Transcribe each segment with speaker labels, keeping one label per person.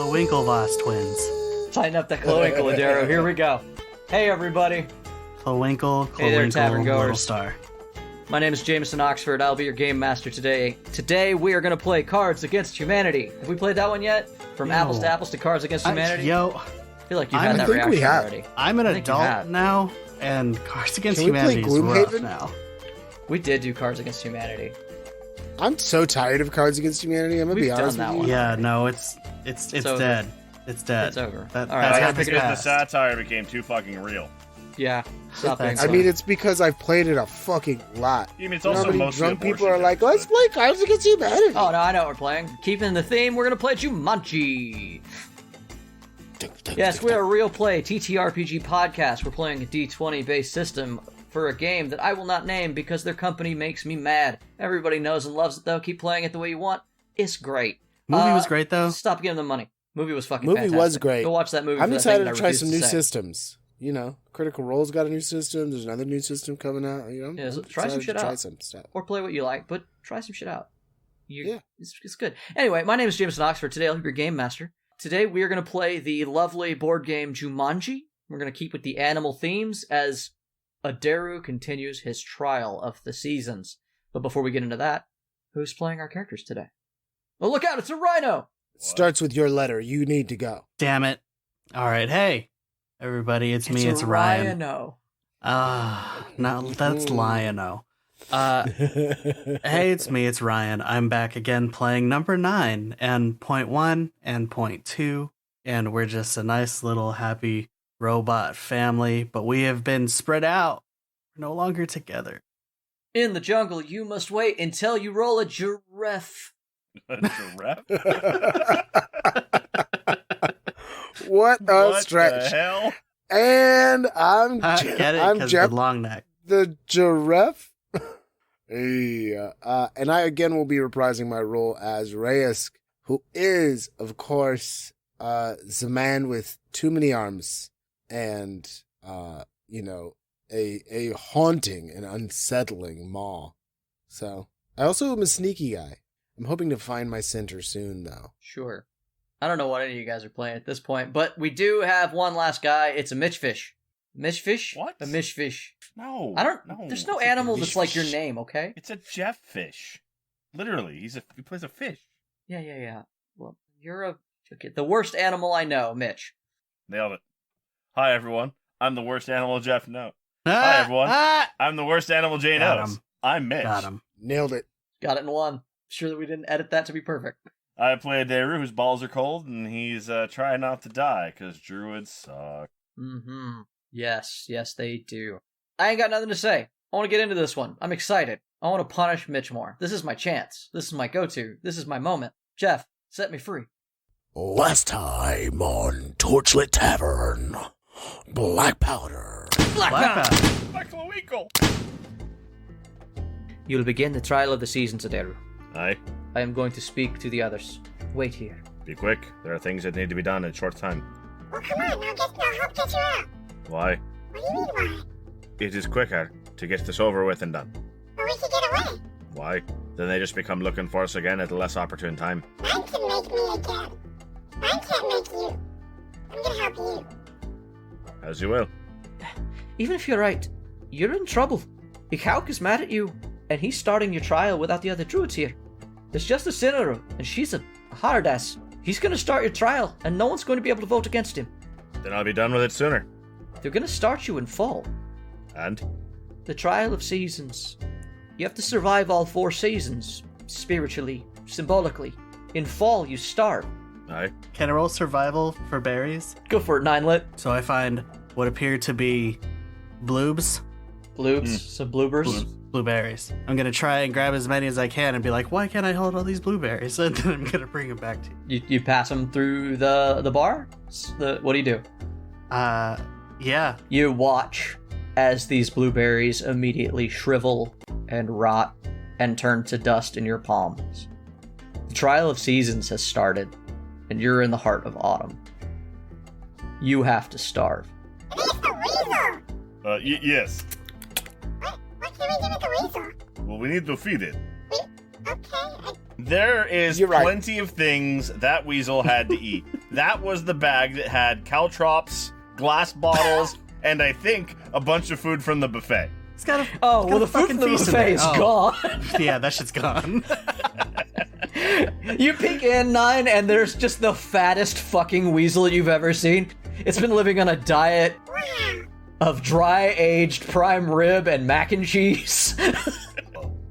Speaker 1: Winklevoss twins.
Speaker 2: Tighten up that Clowinkle, Aderu. Here we go. Hey, everybody.
Speaker 1: Clowinkle,
Speaker 2: Hey there, Tavern Goers.
Speaker 1: Little Star.
Speaker 2: My name is Jameson Oxford. I'll be your game master today. Today, we are going to play Cards Against Humanity. Have we played that one yet? From apples to apples to Cards Against Humanity?
Speaker 1: I
Speaker 2: feel like you've had that reaction already.
Speaker 1: I'm an adult now, and Cards Against Humanity is rough now.
Speaker 2: We did do Cards Against Humanity.
Speaker 3: I'm so tired of Cards Against Humanity. I'm gonna be honest with you.
Speaker 1: Yeah, no, it's dead. It's dead.
Speaker 2: It's over.
Speaker 1: All
Speaker 4: right, because the satire became too fucking real.
Speaker 2: Yeah.
Speaker 3: I mean, it's because I've played it a fucking lot.
Speaker 4: I mean, it's also most
Speaker 3: drunk people are like, let's play Cards Against Humanity.
Speaker 2: Oh, no, I know what we're playing. Keeping the theme, we're going to play Jumanji. Yes, we're a real play TTRPG podcast. We're playing a D20-based system for a game that I will not name because their company makes me mad. Everybody knows and loves it, though. Keep playing it the way you want. It's great.
Speaker 1: Movie was great, though.
Speaker 2: Stop giving them money. Movie was fucking fantastic.
Speaker 3: Movie was great.
Speaker 2: Go watch that movie.
Speaker 3: I'm excited to try some new systems. You know, Critical Role's got a new system. There's another new system coming out. You know,
Speaker 2: try some shit out. Or play what you like, but try some shit out. It's good. Anyway, my name is Jameson Oxford. Today I'll be your game master. Today we are going to play the lovely board game Jumanji. We're going to keep with the animal themes as Aderu continues his trial of the seasons. But before we get into that, who's playing our characters today? Oh, look out! It's a rhino!
Speaker 3: Starts with your letter. You need to go.
Speaker 1: Damn it. All right, hey. Everybody, it's me, it's Ryan.
Speaker 2: No,
Speaker 1: that's Lion-O. Hey, it's me, it's Ryan. I'm back again playing number 9 and point 1 and point 2, and we're just a nice little happy robot family, but we have been spread out. We're no longer together.
Speaker 2: In the jungle, you must wait until you roll a giraffe.
Speaker 4: A giraffe?
Speaker 3: What a stretch.
Speaker 4: What the hell?
Speaker 3: And I'm
Speaker 1: get it, I'm Jeff, the long neck.
Speaker 3: The giraffe. Yeah. And I again will be reprising my role as Reyes, who is, of course, the man with too many arms and, a haunting and unsettling maw. So, I also am a sneaky guy. I'm hoping to find my center soon, though.
Speaker 2: Sure. I don't know what any of you guys are playing at this point, but we do have one last guy. It's a Mitchfish. Mitchfish?
Speaker 4: What?
Speaker 2: A Mishfish.
Speaker 4: No.
Speaker 2: There's no animal that's like your name, okay?
Speaker 4: It's a Jeff fish. Literally, he plays a fish.
Speaker 2: Yeah. Well, you're the worst animal I know, Mitch.
Speaker 4: Nailed it. Hi, everyone. I'm the worst animal Jeff knows. Hi, everyone. I'm the worst animal Jay knows. I'm Mitch.
Speaker 1: Got him.
Speaker 3: Nailed it.
Speaker 2: Got it in one. Sure that we didn't edit that to be perfect.
Speaker 4: I play Aderu, whose balls are cold, and he's trying not to die, because druids suck.
Speaker 2: Mm-hmm. Yes, they do. I ain't got nothing to say. I want to get into this one. I'm excited. I want to punish Mitch more. This is my chance. This is my go-to. This is my moment. Jeff, set me free.
Speaker 3: Last time on Torchlit Tavern, Blackpowder.
Speaker 4: Black Clowinkle.
Speaker 2: You'll begin the trial of the seasons, Aderu.
Speaker 4: Aye.
Speaker 2: I am going to speak to the others. Wait here.
Speaker 4: Be quick. There are things that need to be done in a short time.
Speaker 5: Well, come on, I'll help get you out.
Speaker 4: Why?
Speaker 5: What do you mean, why?
Speaker 4: It is quicker to get this over with and done.
Speaker 5: But we could get away.
Speaker 4: Why? Then they just become looking for us again at a less opportune time.
Speaker 5: Man can make me again. I can't make you. I'm gonna help you.
Speaker 4: As you will.
Speaker 2: Even if you're right, you're in trouble. Ikhauk is mad at you, and he's starting your trial without the other druids here. There's just a Sinner, and she's a hard ass. He's going to start your trial, and no one's going to be able to vote against him.
Speaker 4: Then I'll be done with it sooner.
Speaker 2: They're going to start you in fall.
Speaker 4: And?
Speaker 2: The trial of seasons. You have to survive all 4 seasons, spiritually, symbolically. In fall, you starve.
Speaker 4: Aye.
Speaker 1: Can I roll survival for berries?
Speaker 2: Go for it, 9-lit.
Speaker 1: So I find what appear to be bloobs.
Speaker 2: Some bloopers.
Speaker 1: Blueberries. I'm going to try and grab as many as I can and be like, why can't I hold all these blueberries? And then I'm going to bring them back to you.
Speaker 2: You pass them through the bar? What do you do?
Speaker 1: Yeah.
Speaker 2: You watch as these blueberries immediately shrivel and rot and turn to dust in your palms. The trial of seasons has started, and you're in the heart of autumn. You have to starve.
Speaker 5: It is the weasel!
Speaker 4: Yes.
Speaker 5: What can we do with the weasel?
Speaker 4: Well, we need to feed it.
Speaker 5: Okay,
Speaker 4: There is plenty of things that weasel had to eat. That was the bag that had caltrops, glass bottles, and I think a bunch of food from the buffet.
Speaker 2: It's got a the food from the buffet is gone.
Speaker 1: Yeah, that shit's gone.
Speaker 2: You peek in, Nine, and there's just the fattest fucking weasel you've ever seen. It's been living on a diet of dry-aged prime rib and mac and cheese.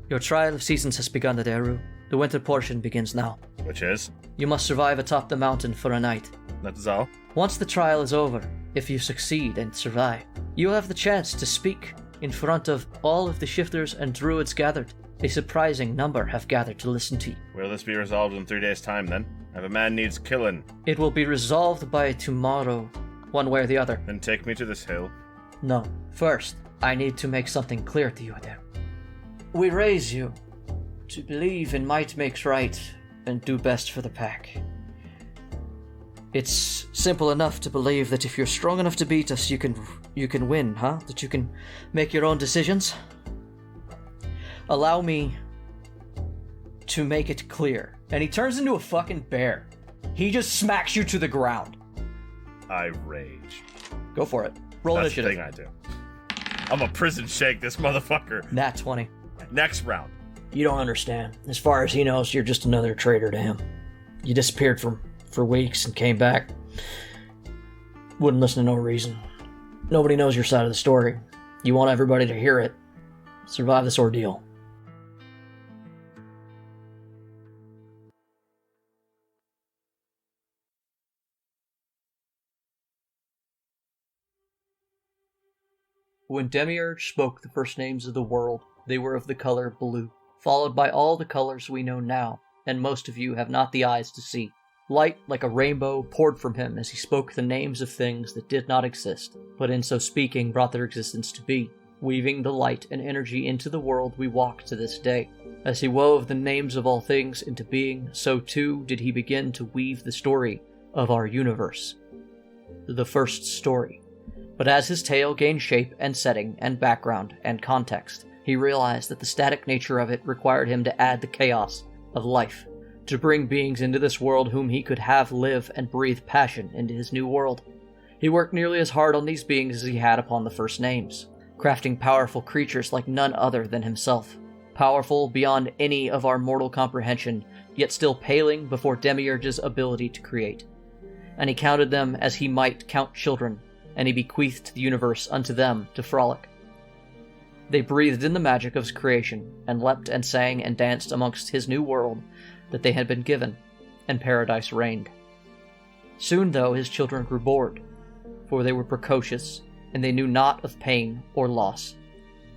Speaker 2: Your trial of seasons has begun, Aderu. The winter portion begins now.
Speaker 4: Which is?
Speaker 2: You must survive atop the mountain for a night.
Speaker 4: That is all?
Speaker 2: Once the trial is over, if you succeed and survive, you will have the chance to speak in front of all of the shifters and druids gathered. A surprising number have gathered to listen to you.
Speaker 4: Will this be resolved in 3 days' time, then? If a man needs killing.
Speaker 2: It will be resolved by tomorrow, one way or the other.
Speaker 4: Then take me to this hill.
Speaker 2: No. First, I need to make something clear to you, Aderu. We raise you to believe in might makes right and do best for the pack. It's simple enough to believe that if you're strong enough to beat us, you can win, huh? That you can make your own decisions. Allow me to make it clear. And he turns into a fucking bear. He just smacks you to the ground.
Speaker 4: I rage.
Speaker 2: Go for it. Roll initiative.
Speaker 4: That's the thing I do. I'm a prison shake, this motherfucker.
Speaker 2: Nat 20.
Speaker 4: Next round.
Speaker 2: You don't understand. As far as he knows, you're just another traitor to him. You disappeared for weeks and came back. Wouldn't listen to no reason. Nobody knows your side of the story. You want everybody to hear it. Survive this ordeal. When Demiurge spoke the first names of the world, they were of the color blue, followed by all the colors we know now, and most of you have not the eyes to see. Light like a rainbow poured from him as he spoke the names of things that did not exist, but in so speaking brought their existence to be, weaving the light and energy into the world we walk to this day. As he wove the names of all things into being, so too did he begin to weave the story of our universe. The first story. But as his tale gained shape and setting and background and context, he realized that the static nature of it required him to add the chaos of life, to bring beings into this world whom he could have live and breathe passion into his new world. He worked nearly as hard on these beings as he had upon the first names, crafting powerful creatures like none other than himself, powerful beyond any of our mortal comprehension, yet still paling before Demiurge's ability to create. And he counted them as he might count children, and he bequeathed the universe unto them to frolic. They breathed in the magic of his creation, and leapt and sang and danced amongst his new world that they had been given, and paradise reigned. Soon, though, his children grew bored, for they were precocious, and they knew not of pain or loss.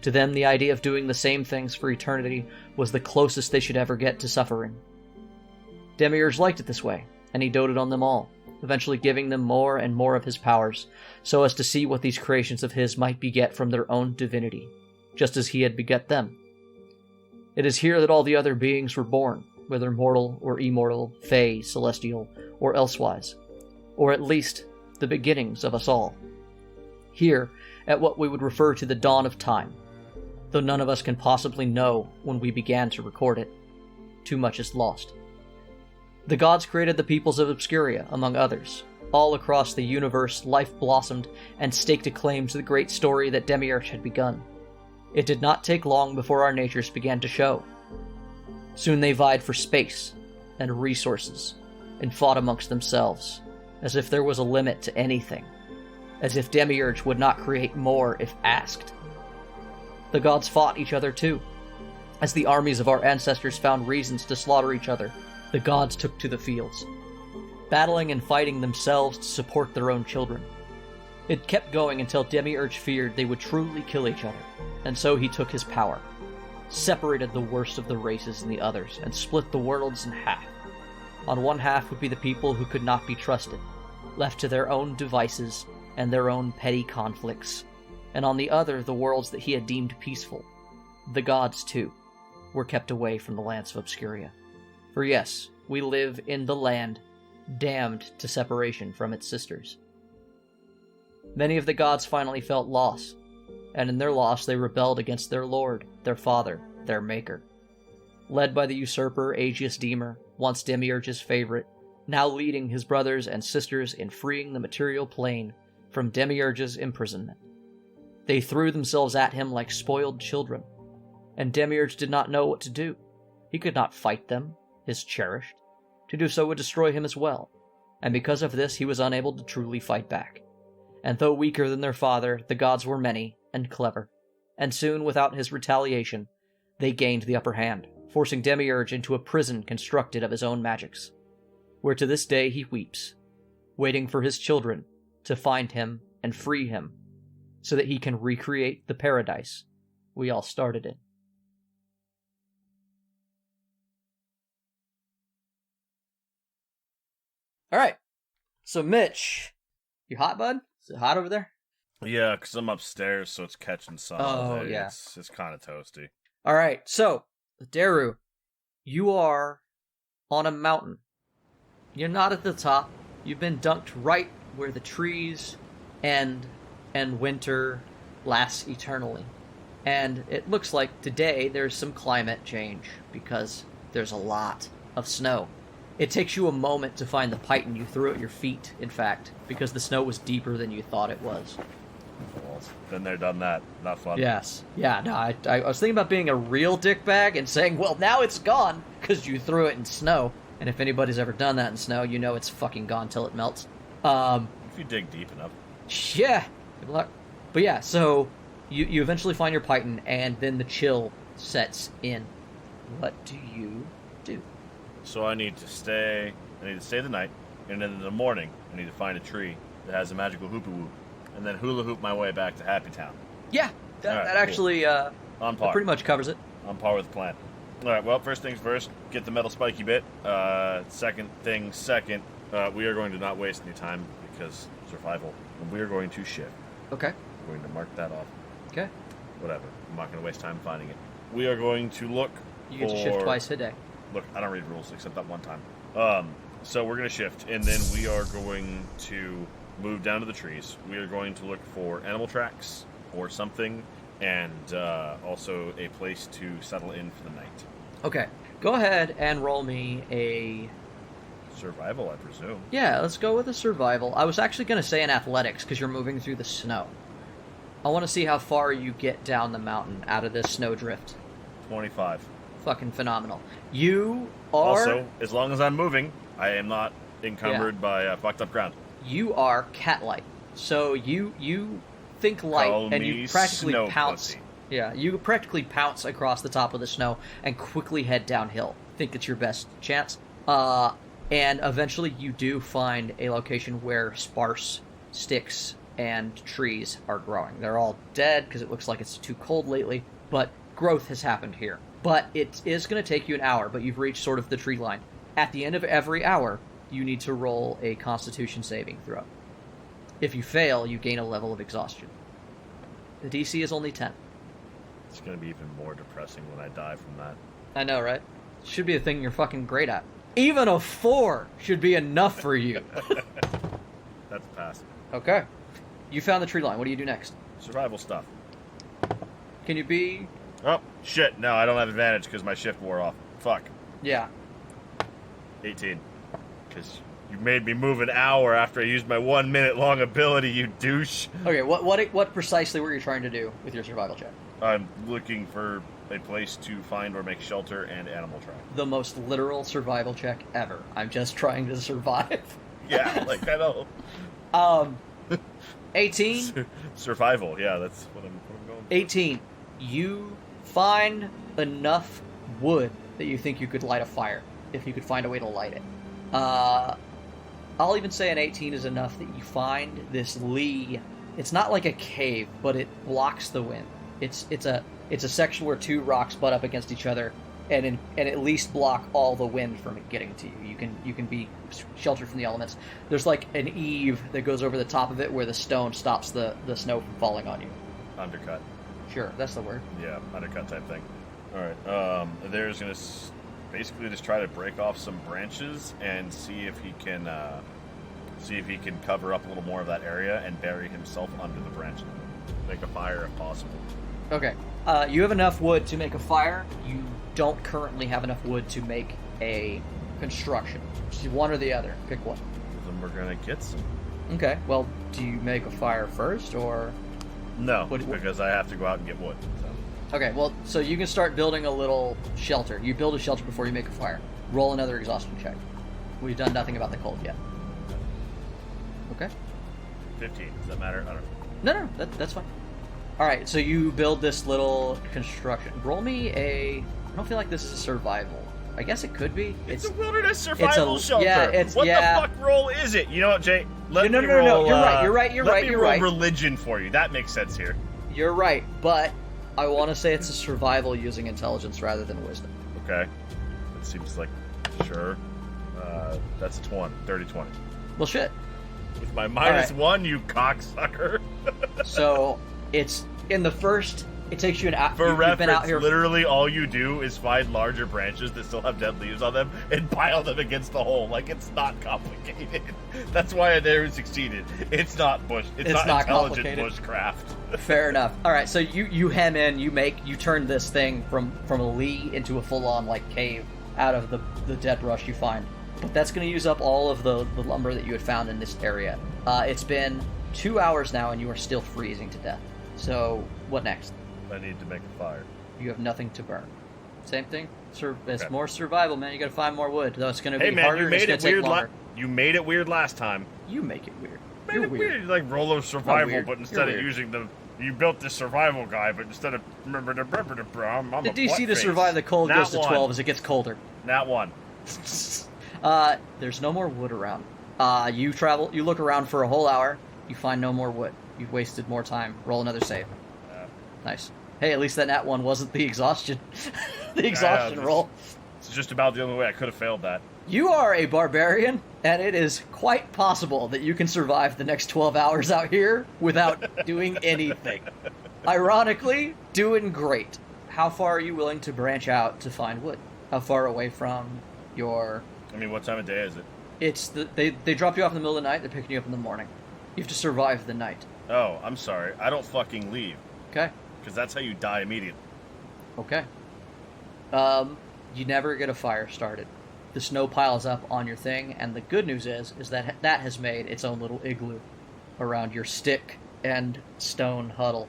Speaker 2: To them, the idea of doing the same things for eternity was the closest they should ever get to suffering. Demiurge liked it this way, and he doted on them all, eventually giving them more and more of his powers, so as to see what these creations of his might beget from their own divinity, just as he had beget them. It is here that all the other beings were born, whether mortal or immortal, fey, celestial, or elsewise, or at least the beginnings of us all. Here, at what we would refer to the dawn of time, though none of us can possibly know when we began to record it. Too much is lost. The gods created the peoples of Obscuria, among others. All across the universe, life blossomed and staked a claim to the great story that Demiurge had begun. It did not take long before our natures began to show. Soon they vied for space and resources, and fought amongst themselves, as if there was a limit to anything, as if Demiurge would not create more if asked. The gods fought each other too. As the armies of our ancestors found reasons to slaughter each other, the gods took to the fields, battling and fighting themselves to support their own children. It kept going until Demiurge feared they would truly kill each other, and so he took his power, separated the worst of the races and the others, and split the worlds in half. On one half would be the people who could not be trusted, left to their own devices and their own petty conflicts, and on the other the worlds that he had deemed peaceful. The gods, too, were kept away from the lands of Obscuria. For yes, we live in the land, damned to separation from its sisters. Many of the gods finally felt loss, and in their loss they rebelled against their lord, their father, their maker. led by the usurper Aegeus Deemer, once Demiurge's favorite, now leading his brothers and sisters in freeing the material plane from Demiurge's imprisonment. They threw themselves at him like spoiled children, and Demiurge did not know what to do. He could not fight them, his cherished. To do so would destroy him as well, and because of this he was unable to truly fight back. And though weaker than their father, the gods were many and clever, and soon, without his retaliation, they gained the upper hand, forcing Demiurge into a prison constructed of his own magics, where to this day he weeps, waiting for his children to find him and free him, so that he can recreate the paradise we all started in. All right. So, Mitch, you hot, bud? Is it hot over there?
Speaker 4: Yeah, because I'm upstairs, so it's catching sun.
Speaker 2: Oh, yeah.
Speaker 4: It's kind of toasty.
Speaker 2: All right. So, Aderu, you are on a mountain. You're not at the top. You've been dunked right where the trees end and winter lasts eternally. And it looks like today there's some climate change because there's a lot of snow. It takes you a moment to find the python you threw at your feet, in fact, because the snow was deeper than you thought it was.
Speaker 4: Well, been there, done that. Not fun.
Speaker 2: Yes. Yeah, no, I was thinking about being a real dickbag and saying, well, now it's gone, because you threw it in snow. And if anybody's ever done that in snow, you know it's fucking gone till it melts.
Speaker 4: If you dig deep enough.
Speaker 2: Yeah. Good luck. But yeah, so you eventually find your python, and then the chill sets in. What do you do?
Speaker 4: So I need to stay the night, and then in the morning, I need to find a tree that has a magical hoopy-whoop, and then hula hoop my way back to Happy Town.
Speaker 2: Yeah, that
Speaker 4: right,
Speaker 2: actually
Speaker 4: on par.
Speaker 2: That pretty much covers it.
Speaker 4: On par with the plan. All right, well, first things first, get the metal spiky bit. Second thing second, we are going to not waste any time because survival, and we are going to shift.
Speaker 2: Okay.
Speaker 4: We're going to mark that off.
Speaker 2: Okay.
Speaker 4: Whatever. I'm not going to waste time finding it. We are going to look
Speaker 2: You get to shift twice a day.
Speaker 4: Look, I don't read rules except that one time. So we're going to shift, and then we are going to move down to the trees. We are going to look for animal tracks or something, and also a place to settle in for the night.
Speaker 2: Okay. Go ahead and roll me a...
Speaker 4: Survival, I presume.
Speaker 2: Yeah, let's go with a survival. I was actually going to say an athletics, because you're moving through the snow. I want to see how far you get down the mountain out of this snowdrift.
Speaker 4: 25.
Speaker 2: Fucking phenomenal. You are...
Speaker 4: Also, as long as I'm moving, I am not encumbered by fucked up ground.
Speaker 2: You are cat-like. So you think light,
Speaker 4: Call
Speaker 2: and you practically
Speaker 4: snow
Speaker 2: pounce...
Speaker 4: pussy.
Speaker 2: Yeah, you practically pounce across the top of the snow and quickly head downhill. Think it's your best chance. And eventually you do find a location where sparse sticks and trees are growing. They're all dead because it looks like it's too cold lately, but growth has happened here. But it is going to take you an hour, but you've reached sort of the tree line. At the end of every hour, you need to roll a Constitution saving throw. If you fail, you gain a level of exhaustion. The DC is only 10.
Speaker 4: It's going to be even more depressing when I die from that.
Speaker 2: I know, right? Should be a thing you're fucking great at. Even a 4 should be enough for you.
Speaker 4: That's a pass.
Speaker 2: Okay. You found the tree line. What do you do next?
Speaker 4: Survival stuff.
Speaker 2: Can you be...
Speaker 4: Oh, shit. No, I don't have advantage because my shift wore off. Fuck.
Speaker 2: Yeah.
Speaker 4: 18. Because you made me move an hour after I used my 1 minute long ability, you douche.
Speaker 2: Okay, what precisely were you trying to do with your survival check?
Speaker 4: I'm looking for a place to find or make shelter and animal trap.
Speaker 2: The most literal survival check ever. I'm just trying to survive.
Speaker 4: Yeah, like, I know.
Speaker 2: 18?
Speaker 4: Survival, yeah, that's what I'm going for.
Speaker 2: 18. You find enough wood that you think you could light a fire, if you could find a way to light it. I'll even say an 18 is enough that you find this lee. It's not like a cave, but it blocks the wind. It's a section where two rocks butt up against each other, and at least block all the wind from it getting to you. You can be sheltered from the elements. There's like an eave that goes over the top of it where the stone stops the snow from falling on you.
Speaker 4: Undercut.
Speaker 2: Sure, that's the word.
Speaker 4: Yeah, undercut type thing. Alright, there's gonna basically just try to break off some branches and see if he can cover up a little more of that area and bury himself under the branches. Make a fire if possible.
Speaker 2: Okay. You have enough wood to make a fire. You don't currently have enough wood to make a construction. Just one or the other. Pick one.
Speaker 4: Then we're gonna get some.
Speaker 2: Okay, well, do you make a fire first, or...
Speaker 4: No, because I have to go out and get wood. So.
Speaker 2: Okay, well, so you can start building a little shelter. You build a shelter before you make a fire. Roll another exhaustion check. We've done nothing about the cold yet. Okay.
Speaker 4: 15. Does that matter? I don't know.
Speaker 2: No, that's fine. Alright, so you build this little construction. Roll me a... I don't feel like this is a survival. I guess it could be.
Speaker 4: It's a wilderness survival shelter.
Speaker 2: Yeah,
Speaker 4: what the fuck roll is it? You know what, Jay?
Speaker 2: No. You're right.
Speaker 4: Let me roll religion for you. That makes sense here.
Speaker 2: You're right, but I want to say it's a survival using intelligence rather than wisdom.
Speaker 4: Okay. It seems like... Sure. That's 20. 30-20.
Speaker 2: Well, shit.
Speaker 4: With my -1, you cocksucker.
Speaker 2: So, it's... In the first... It takes you an hour.
Speaker 4: For reference, literally all you do is find larger branches that still have dead leaves on them and pile them against the hole. Like, it's not complicated. That's why Aderu succeeded. It's not bush. It's not intelligent bushcraft.
Speaker 2: Fair enough. All right, so you hem in, you turn this thing from a lee into a full-on like cave out of the dead brush you find. But that's going to use up all of the lumber that you had found in this area. It's been 2 hours now, and you are still freezing to death. So what next?
Speaker 4: I need to make a fire.
Speaker 2: You have nothing to burn. Same thing. It's more survival, man. You got to find more wood. Though it's going to be harder.
Speaker 4: You made
Speaker 2: it weird.
Speaker 4: You made it weird last time.
Speaker 2: You make it weird.
Speaker 4: Made it weird. Like roll of survival, but instead of using you built this survival guy, but instead of I'm
Speaker 2: the DC to survive the cold goes to 12 as it gets colder.
Speaker 4: Nat 1.
Speaker 2: There's no more wood around. You look around for a whole hour. You find no more wood. You've wasted more time. Roll another save. Nice. Hey, at least that nat 1 wasn't the exhaustion. Roll.
Speaker 4: It's just about the only way I could have failed that.
Speaker 2: You are a barbarian, and it is quite possible that you can survive the next 12 hours out here without doing anything. Ironically, doing great. How far are you willing to branch out to find wood? How far away from your...
Speaker 4: I mean, what time of day is it?
Speaker 2: They drop you off in the middle of the night, they're picking you up in the morning. You have to survive the night.
Speaker 4: Oh, I'm sorry. I don't fucking leave.
Speaker 2: Okay.
Speaker 4: Because that's how you die immediately.
Speaker 2: Okay. You never get a fire started. The snow piles up on your thing, and the good news is that has made its own little igloo around your stick and stone huddle.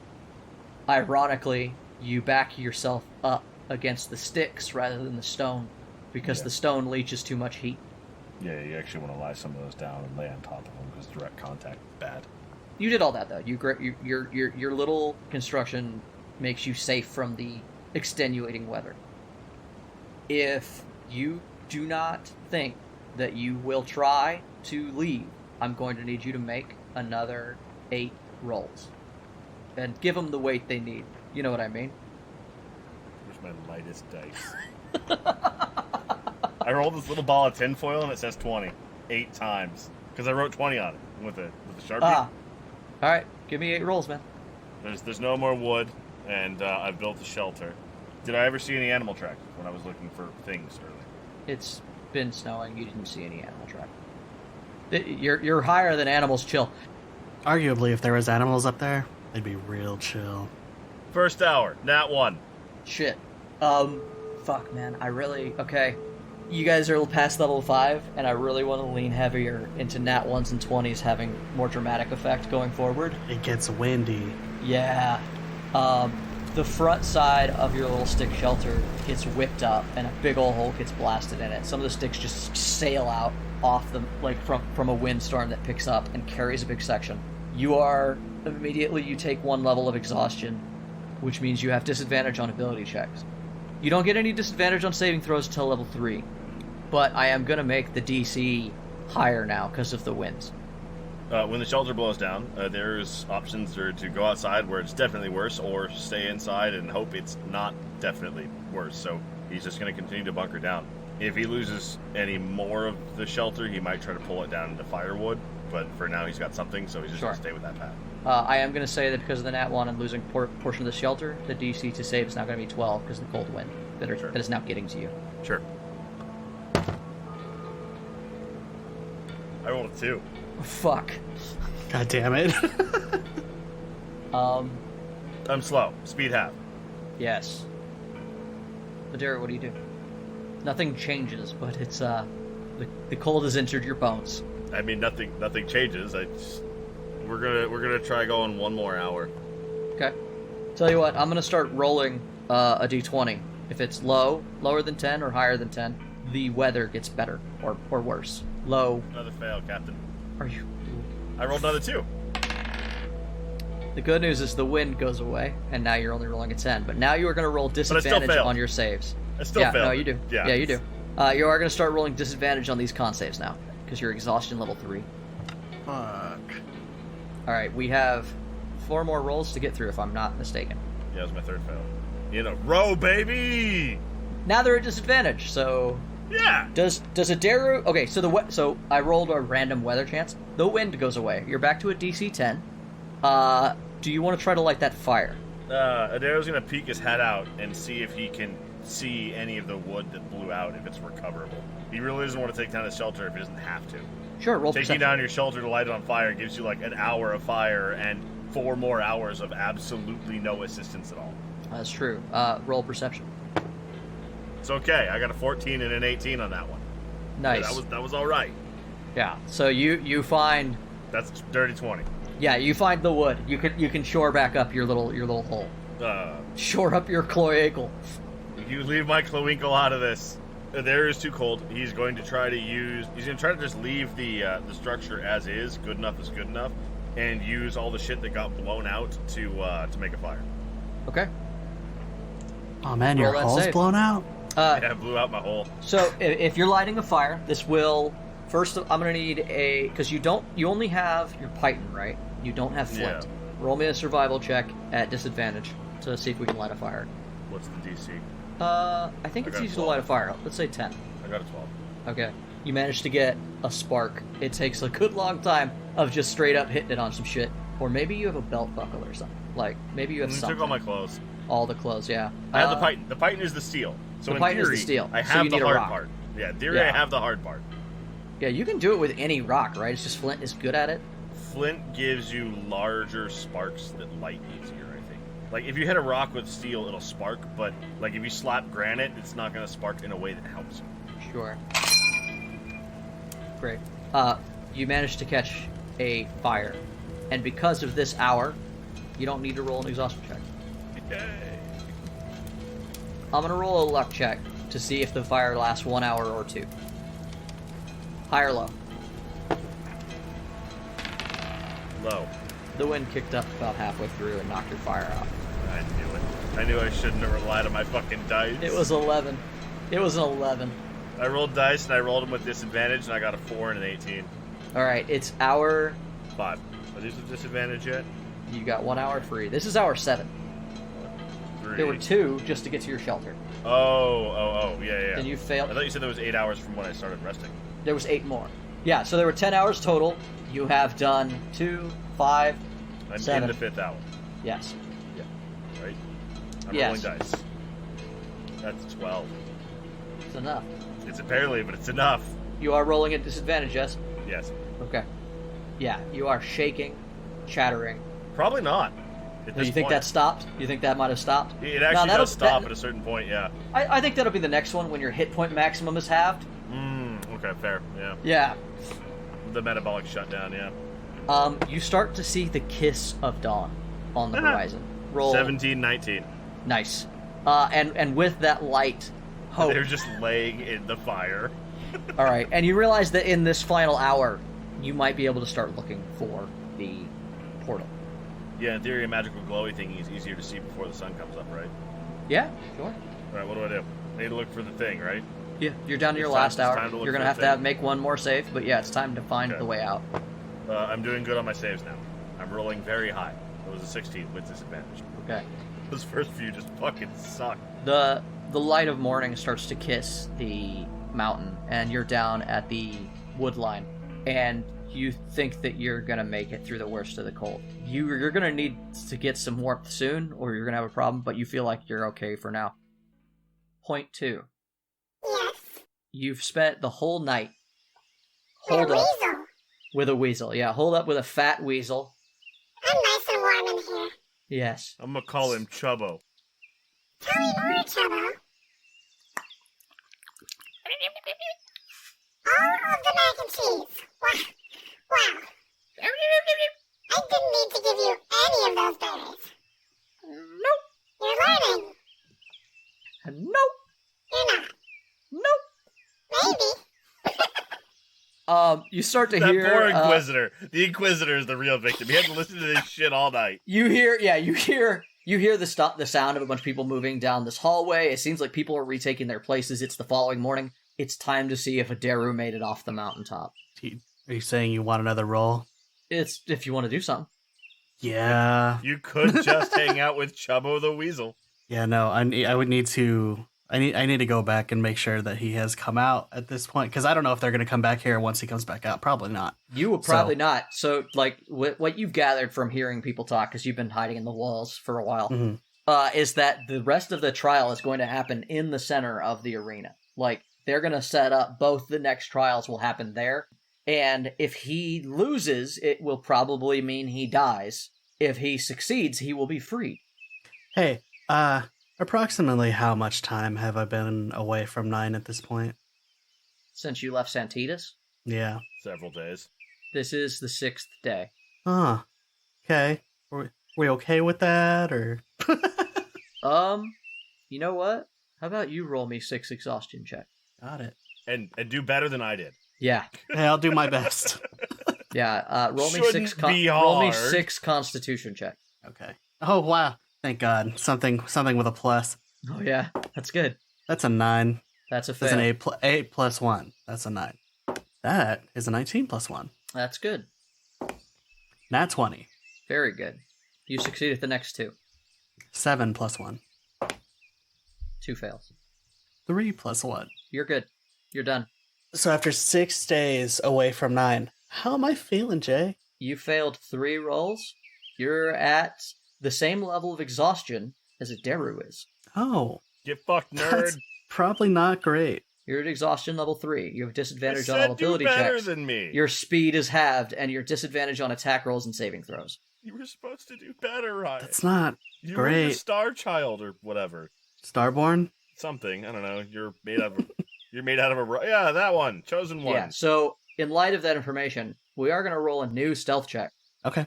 Speaker 2: Ironically, you back yourself up against the sticks rather than the stone, because the stone leaches too much heat.
Speaker 4: Yeah, you actually want to lie some of those down and lay on top of them, because direct contact is bad.
Speaker 2: You did all that, though. Your little construction makes you safe from the extenuating weather. If you do not think that you will try to leave, I'm going to need you to make another 8 rolls. And give them the weight they need. You know what I mean?
Speaker 4: Where's my lightest dice? I rolled this little ball of tinfoil and it says 20. 8 times. Because I wrote 20 on it with a Sharpie.
Speaker 2: Alright, give me 8 rolls, man.
Speaker 4: There's no more wood, and I've built a shelter. Did I ever see any animal tracks when I was looking for things earlier?
Speaker 2: It's been snowing, you didn't see any animal track. You're higher than animals chill.
Speaker 1: Arguably, if there was animals up there, they'd be real chill.
Speaker 4: First hour, nat 1.
Speaker 2: Shit. Fuck, man, okay. You guys are past level 5, and I really want to lean heavier into nat 1s and 20s having more dramatic effect going forward.
Speaker 1: It gets windy.
Speaker 2: Yeah. The front side of your little stick shelter gets whipped up, and a big old hole gets blasted in it. Some of the sticks just sail out off them, like from a windstorm that picks up and carries a big section. You take 1 level of exhaustion, which means you have disadvantage on ability checks. You don't get any disadvantage on saving throws until level 3, but I am going to make the DC higher now because of the winds.
Speaker 4: When the shelter blows down, there's options to go outside where it's definitely worse, or stay inside and hope it's not definitely worse. So he's just going to continue to bunker down. If he loses any more of the shelter, he might try to pull it down into firewood, but for now he's got something, so he's just going to stay with that path.
Speaker 2: I am going to say that because of the nat 1 and losing portion of the shelter, the DC to save is now going to be 12 because of the cold wind that is now getting to you.
Speaker 4: Sure. I rolled a 2.
Speaker 2: Fuck.
Speaker 1: God damn it.
Speaker 4: I'm slow. Speed half.
Speaker 2: Yes. Aderu, what do you do? Nothing changes, but it's the cold has entered your bones.
Speaker 4: I mean, nothing changes. We're gonna try going one more hour.
Speaker 2: Okay. Tell you what, I'm gonna start rolling a d20. If it's lower than 10 or higher than 10, the weather gets better or worse. Low.
Speaker 4: Another fail, Captain.
Speaker 2: Are you?
Speaker 4: I rolled another 2.
Speaker 2: The good news is the wind goes away, and now you're only rolling a 10. But now you are going to roll disadvantage on your saves.
Speaker 4: I still failed.
Speaker 2: No, you do.
Speaker 4: Yeah,
Speaker 2: you do. You are going to start rolling disadvantage on these con saves now, because you're exhaustion level 3.
Speaker 1: Fuck.
Speaker 2: All right, we have 4 more rolls to get through, if I'm not mistaken.
Speaker 4: Yeah, it was my 3rd fail. In a row, baby!
Speaker 2: Now they're at disadvantage, so...
Speaker 4: Yeah!
Speaker 2: Does Aderu... Okay, so I rolled a random weather chance. The wind goes away. You're back to a DC 10. Do you want to try to light that fire?
Speaker 4: Aderu's gonna peek his head out and see if he can see any of the wood that blew out, if it's recoverable. He really doesn't want to take down his shelter if he doesn't have to.
Speaker 2: Sure, roll
Speaker 4: Taking
Speaker 2: perception.
Speaker 4: down your shelter to light it on fire gives you like an hour of fire and 4 more hours of absolutely no assistance at all.
Speaker 2: That's true. Roll perception.
Speaker 4: It's okay. I got a 14 and an 18 on that one.
Speaker 2: Nice.
Speaker 4: Yeah, that was all right.
Speaker 2: Yeah. So you find...
Speaker 4: That's dirty 20.
Speaker 2: Yeah, you find the wood. You can shore back up your little hole. Shore up your cloacle.
Speaker 4: You leave my cloacle out of this. There is too cold. He's going to try to just leave the structure as is. Good enough is good enough, and use all the shit that got blown out to make a fire.
Speaker 2: Okay.
Speaker 1: Oh man, your hole's blown out?
Speaker 4: Yeah, I blew out my hole.
Speaker 2: So if you're lighting a fire, this will... First, I'm going to need a... Because you only have your python, right? You don't have flint.
Speaker 4: Yeah.
Speaker 2: Roll me a survival check at disadvantage to see if we can light a fire.
Speaker 4: What's the DC?
Speaker 2: I think it's easy to light a fire. Let's say 10.
Speaker 4: I got a 12.
Speaker 2: Okay. You managed to get a spark. It takes a good long time of just straight up hitting it on some shit. Or maybe you have a belt buckle or something. Like, maybe you have something.
Speaker 4: Took all my clothes.
Speaker 2: All the clothes, yeah.
Speaker 4: I have the python. The python is the steel. So
Speaker 2: the
Speaker 4: in
Speaker 2: python
Speaker 4: theory,
Speaker 2: is the steel.
Speaker 4: I
Speaker 2: So
Speaker 4: have
Speaker 2: you
Speaker 4: the
Speaker 2: need a
Speaker 4: hard
Speaker 2: rock.
Speaker 4: part. Yeah, in theory, I have the hard part.
Speaker 2: Yeah, you can do it with any rock, right? It's just flint is good at it.
Speaker 4: Flint gives you larger sparks that light easier, I think. Like, if you hit a rock with steel, it'll spark, but, like, if you slap granite, it's not going to spark in a way that helps you.
Speaker 2: Sure. Great. You managed to catch a fire. And because of this hour, you don't need to roll an exhaustion check.
Speaker 4: Yay.
Speaker 2: I'm going to roll a luck check to see if the fire lasts 1 hour or 2. High or low?
Speaker 4: Low.
Speaker 2: The wind kicked up about halfway through and knocked your fire out.
Speaker 4: I knew it. I knew I shouldn't have relied on my fucking dice.
Speaker 2: It was 11. It was an 11.
Speaker 4: I rolled dice, and I rolled them with disadvantage, and I got a 4 and an 18.
Speaker 2: Alright, it's hour...
Speaker 4: 5. Are these with disadvantage yet?
Speaker 2: You got 1 hour free. This is hour 7.
Speaker 4: 3.
Speaker 2: There were 2 just to get to your shelter.
Speaker 4: Oh, yeah.
Speaker 2: And you failed.
Speaker 4: I thought you said there was 8 hours from when I started resting.
Speaker 2: There was 8 more. Yeah, so there were 10 hours total. You have done 2, 5,
Speaker 4: I'm
Speaker 2: 7.
Speaker 4: in the 5th hour.
Speaker 2: Yes.
Speaker 4: Right? I'm
Speaker 2: Yes.
Speaker 4: rolling dice. That's 12.
Speaker 2: It's enough.
Speaker 4: It's barely, but it's enough.
Speaker 2: You are rolling at disadvantage, yes?
Speaker 4: Yes.
Speaker 2: Okay. Yeah, you are shaking, chattering.
Speaker 4: Probably not. At
Speaker 2: Do
Speaker 4: this
Speaker 2: you think
Speaker 4: point.
Speaker 2: that stopped? You think that might have stopped?
Speaker 4: It actually does stop at a certain point, yeah.
Speaker 2: I think that'll be the next one when your hit point maximum is halved.
Speaker 4: Okay, fair, yeah.
Speaker 2: Yeah.
Speaker 4: The metabolic shutdown, yeah.
Speaker 2: You start to see the kiss of dawn on the horizon. Roll
Speaker 4: 17, 19.
Speaker 2: Nice. And with that light, hope.
Speaker 4: They're just laying in the fire.
Speaker 2: All right, and you realize that in this final hour, you might be able to start looking for the portal.
Speaker 4: Yeah, in theory, a magical glowy thing is easier to see before the sun comes up, right?
Speaker 2: Yeah, sure.
Speaker 4: All right, what do I do? I need to look for the thing, right?
Speaker 2: Yeah, you're down to your
Speaker 4: It's
Speaker 2: last
Speaker 4: time
Speaker 2: hour.
Speaker 4: to look
Speaker 2: You're gonna
Speaker 4: for
Speaker 2: have
Speaker 4: the
Speaker 2: to
Speaker 4: thing.
Speaker 2: make one more save, but yeah, it's time to find
Speaker 4: Okay.
Speaker 2: the way out.
Speaker 4: I'm doing good on my saves now. I'm rolling very high. It was a 16 with disadvantage.
Speaker 2: Okay.
Speaker 4: Those first few just fucking suck.
Speaker 2: The light of morning starts to kiss the mountain, and you're down at the wood line, and you think that you're gonna make it through the worst of the cold. You're gonna need to get some warmth soon, or you're gonna have a problem. But you feel like you're okay for now. Point 2.
Speaker 5: Yes.
Speaker 2: You've spent the whole night
Speaker 5: With a
Speaker 2: holed up
Speaker 5: weasel.
Speaker 2: with a weasel. Yeah, holed up with a fat weasel.
Speaker 5: I'm nice and warm in here.
Speaker 2: Yes.
Speaker 4: I'm gonna call him Chubbo.
Speaker 5: Tell me more, Chubbo. the mac and cheese. Wow. I didn't need to give you any of those berries.
Speaker 2: Nope.
Speaker 5: You're learning.
Speaker 2: Nope.
Speaker 5: You're not.
Speaker 2: Nope.
Speaker 5: Maybe.
Speaker 2: You start to
Speaker 4: That
Speaker 2: hear
Speaker 4: poor Inquisitor. The Inquisitor is the real victim. He had to listen to this shit all night.
Speaker 2: You hear the sound of a bunch of people moving down this hallway. It seems like people are retaking their places. It's the following morning. It's time to see if Aderu made it off the mountaintop.
Speaker 1: Are you saying you want another roll?
Speaker 2: It's if you want to do something.
Speaker 1: Yeah.
Speaker 4: You could just hang out with Chubbo the Weasel.
Speaker 1: Yeah, no, I would need to... I need to go back and make sure that he has come out at this point, because I don't know if they're going to come back here once he comes back out. Probably not.
Speaker 2: You would probably not. So, like, what you've gathered from hearing people talk, because you've been hiding in the walls for a while, is that the rest of the trial is going to happen in the center of the arena. Like, they're going to set up both the next trials will happen there, and if he loses, it will probably mean he dies. If he succeeds, he will be freed.
Speaker 1: Hey, approximately how much time have I been away from 9 at this point?
Speaker 2: Since you left Santos?
Speaker 1: Yeah.
Speaker 4: Several days.
Speaker 2: This is the 6th day.
Speaker 1: Huh. Okay. Are we okay with that, or?
Speaker 2: You know what? How about you roll me 6 exhaustion check?
Speaker 1: Got it.
Speaker 4: And do better than I did.
Speaker 2: Yeah.
Speaker 1: Hey, I'll do my best.
Speaker 2: Yeah, roll me
Speaker 4: Shouldn't
Speaker 2: 6
Speaker 4: be
Speaker 2: roll me
Speaker 4: hard.
Speaker 2: 6 constitution check.
Speaker 1: Okay. Oh, wow. Thank God. Something with a plus.
Speaker 2: Oh yeah, that's good.
Speaker 1: That's a 9.
Speaker 2: That's a fail.
Speaker 1: That's an 8 plus 1. That's a 9. That is a 19 plus 1.
Speaker 2: That's good.
Speaker 1: Nat 20.
Speaker 2: Very good. You succeed at the next 2.
Speaker 1: 7 plus 1.
Speaker 2: 2 fails.
Speaker 1: 3 plus 1.
Speaker 2: You're good. You're done.
Speaker 1: So after 6 days away from 9, how am I feeling, Jay?
Speaker 2: You failed 3 rolls. You're at the same level of exhaustion as Aderu is.
Speaker 1: Oh.
Speaker 4: Get fucked, nerd.
Speaker 1: That's probably not great.
Speaker 2: You're at exhaustion level 3. You have disadvantage on
Speaker 4: I
Speaker 2: all
Speaker 4: said do
Speaker 2: ability
Speaker 4: better
Speaker 2: checks.
Speaker 4: than me.
Speaker 2: Your speed is halved, and your disadvantage on attack rolls and saving throws.
Speaker 4: You were supposed to do better, Ryan.
Speaker 1: That's not
Speaker 4: You were the
Speaker 1: great.
Speaker 4: Star Child or whatever.
Speaker 1: Starborn?
Speaker 4: Something. I don't know. You're made out of. You're made out of a. Yeah, that one. Chosen one.
Speaker 2: Yeah, so in light of that information, we are going to roll a new stealth check.
Speaker 1: Okay.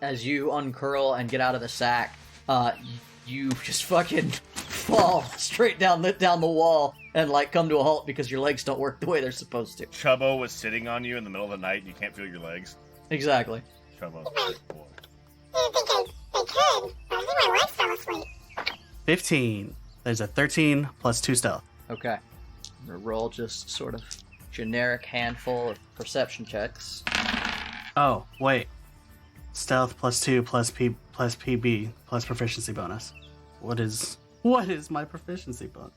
Speaker 2: As you uncurl and get out of the sack, you just fucking fall straight down the wall and like come to a halt because your legs don't work the way they're supposed to.
Speaker 4: Chubbo was sitting on you in the middle of the night and you can't feel your legs.
Speaker 2: Exactly.
Speaker 4: Chubbo. Boy.
Speaker 5: I didn't think they could, but I think my wife fell asleep.
Speaker 1: 15. There's a 13 plus 2 stealth.
Speaker 2: Okay. I'm gonna roll just sort of generic handful of perception checks.
Speaker 1: Oh, wait. Stealth plus 2 plus PB plus proficiency bonus. What is my proficiency bonus?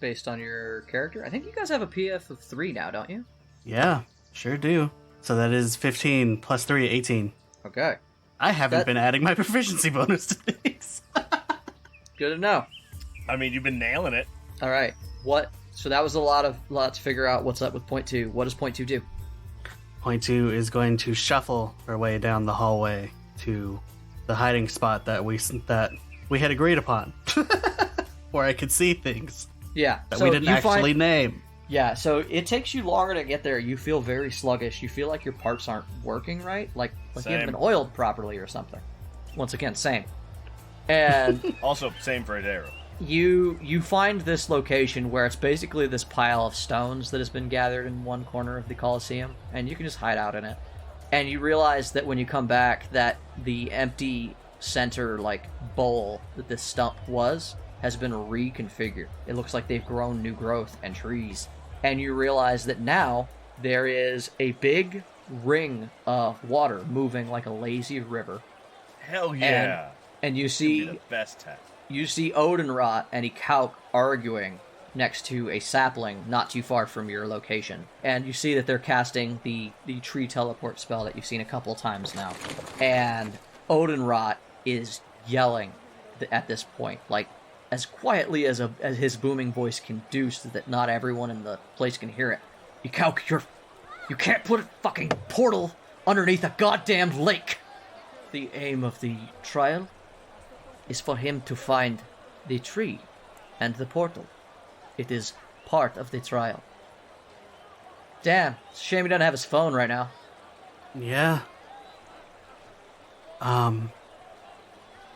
Speaker 2: Based on your character. I think you guys have a PF of 3 now, don't you?
Speaker 1: Yeah, sure do. So that is 15 plus 3, 18.
Speaker 2: Okay.
Speaker 1: I haven't been adding my proficiency bonus to these.
Speaker 2: Good to know.
Speaker 4: I mean, you've been nailing it.
Speaker 2: All right. So that was a lot to figure out what's up with point 2. What does point 2 do?
Speaker 1: Point 2 is going to shuffle our way down the hallway to the hiding spot that we had agreed upon, where I could see things
Speaker 2: Yeah.
Speaker 1: that
Speaker 2: so
Speaker 1: we didn't actually name.
Speaker 2: Yeah, so it takes you longer to get there. You feel very sluggish. You feel like your parts aren't working right, like you haven't been oiled properly or something. Once again, same. And
Speaker 4: Also, same for Aderu.
Speaker 2: you find this location where it's basically this pile of stones that has been gathered in one corner of the Colosseum, and you can just hide out in it. And you realize that when you come back, that the empty center bowl that this stump has been reconfigured. It looks like they've grown new growth and trees. And you realize that now there is a big ring of water moving like a lazy river.
Speaker 4: Hell yeah.
Speaker 2: And you
Speaker 4: It'd
Speaker 2: see
Speaker 4: be the best tech.
Speaker 2: you see Odinrot and Ikauk arguing next to a sapling not too far from your location. And you see that they're casting the tree teleport spell that you've seen a couple of times now. And Odinrot is yelling at this point, as quietly as his booming voice can do so that not everyone in the place can hear it. Ikauk, you can't put a fucking portal underneath a goddamn lake! The aim of the trial is for him to find the tree and the portal. It is part of the trial. Damn, it's a shame he doesn't have his phone right now.
Speaker 1: Yeah.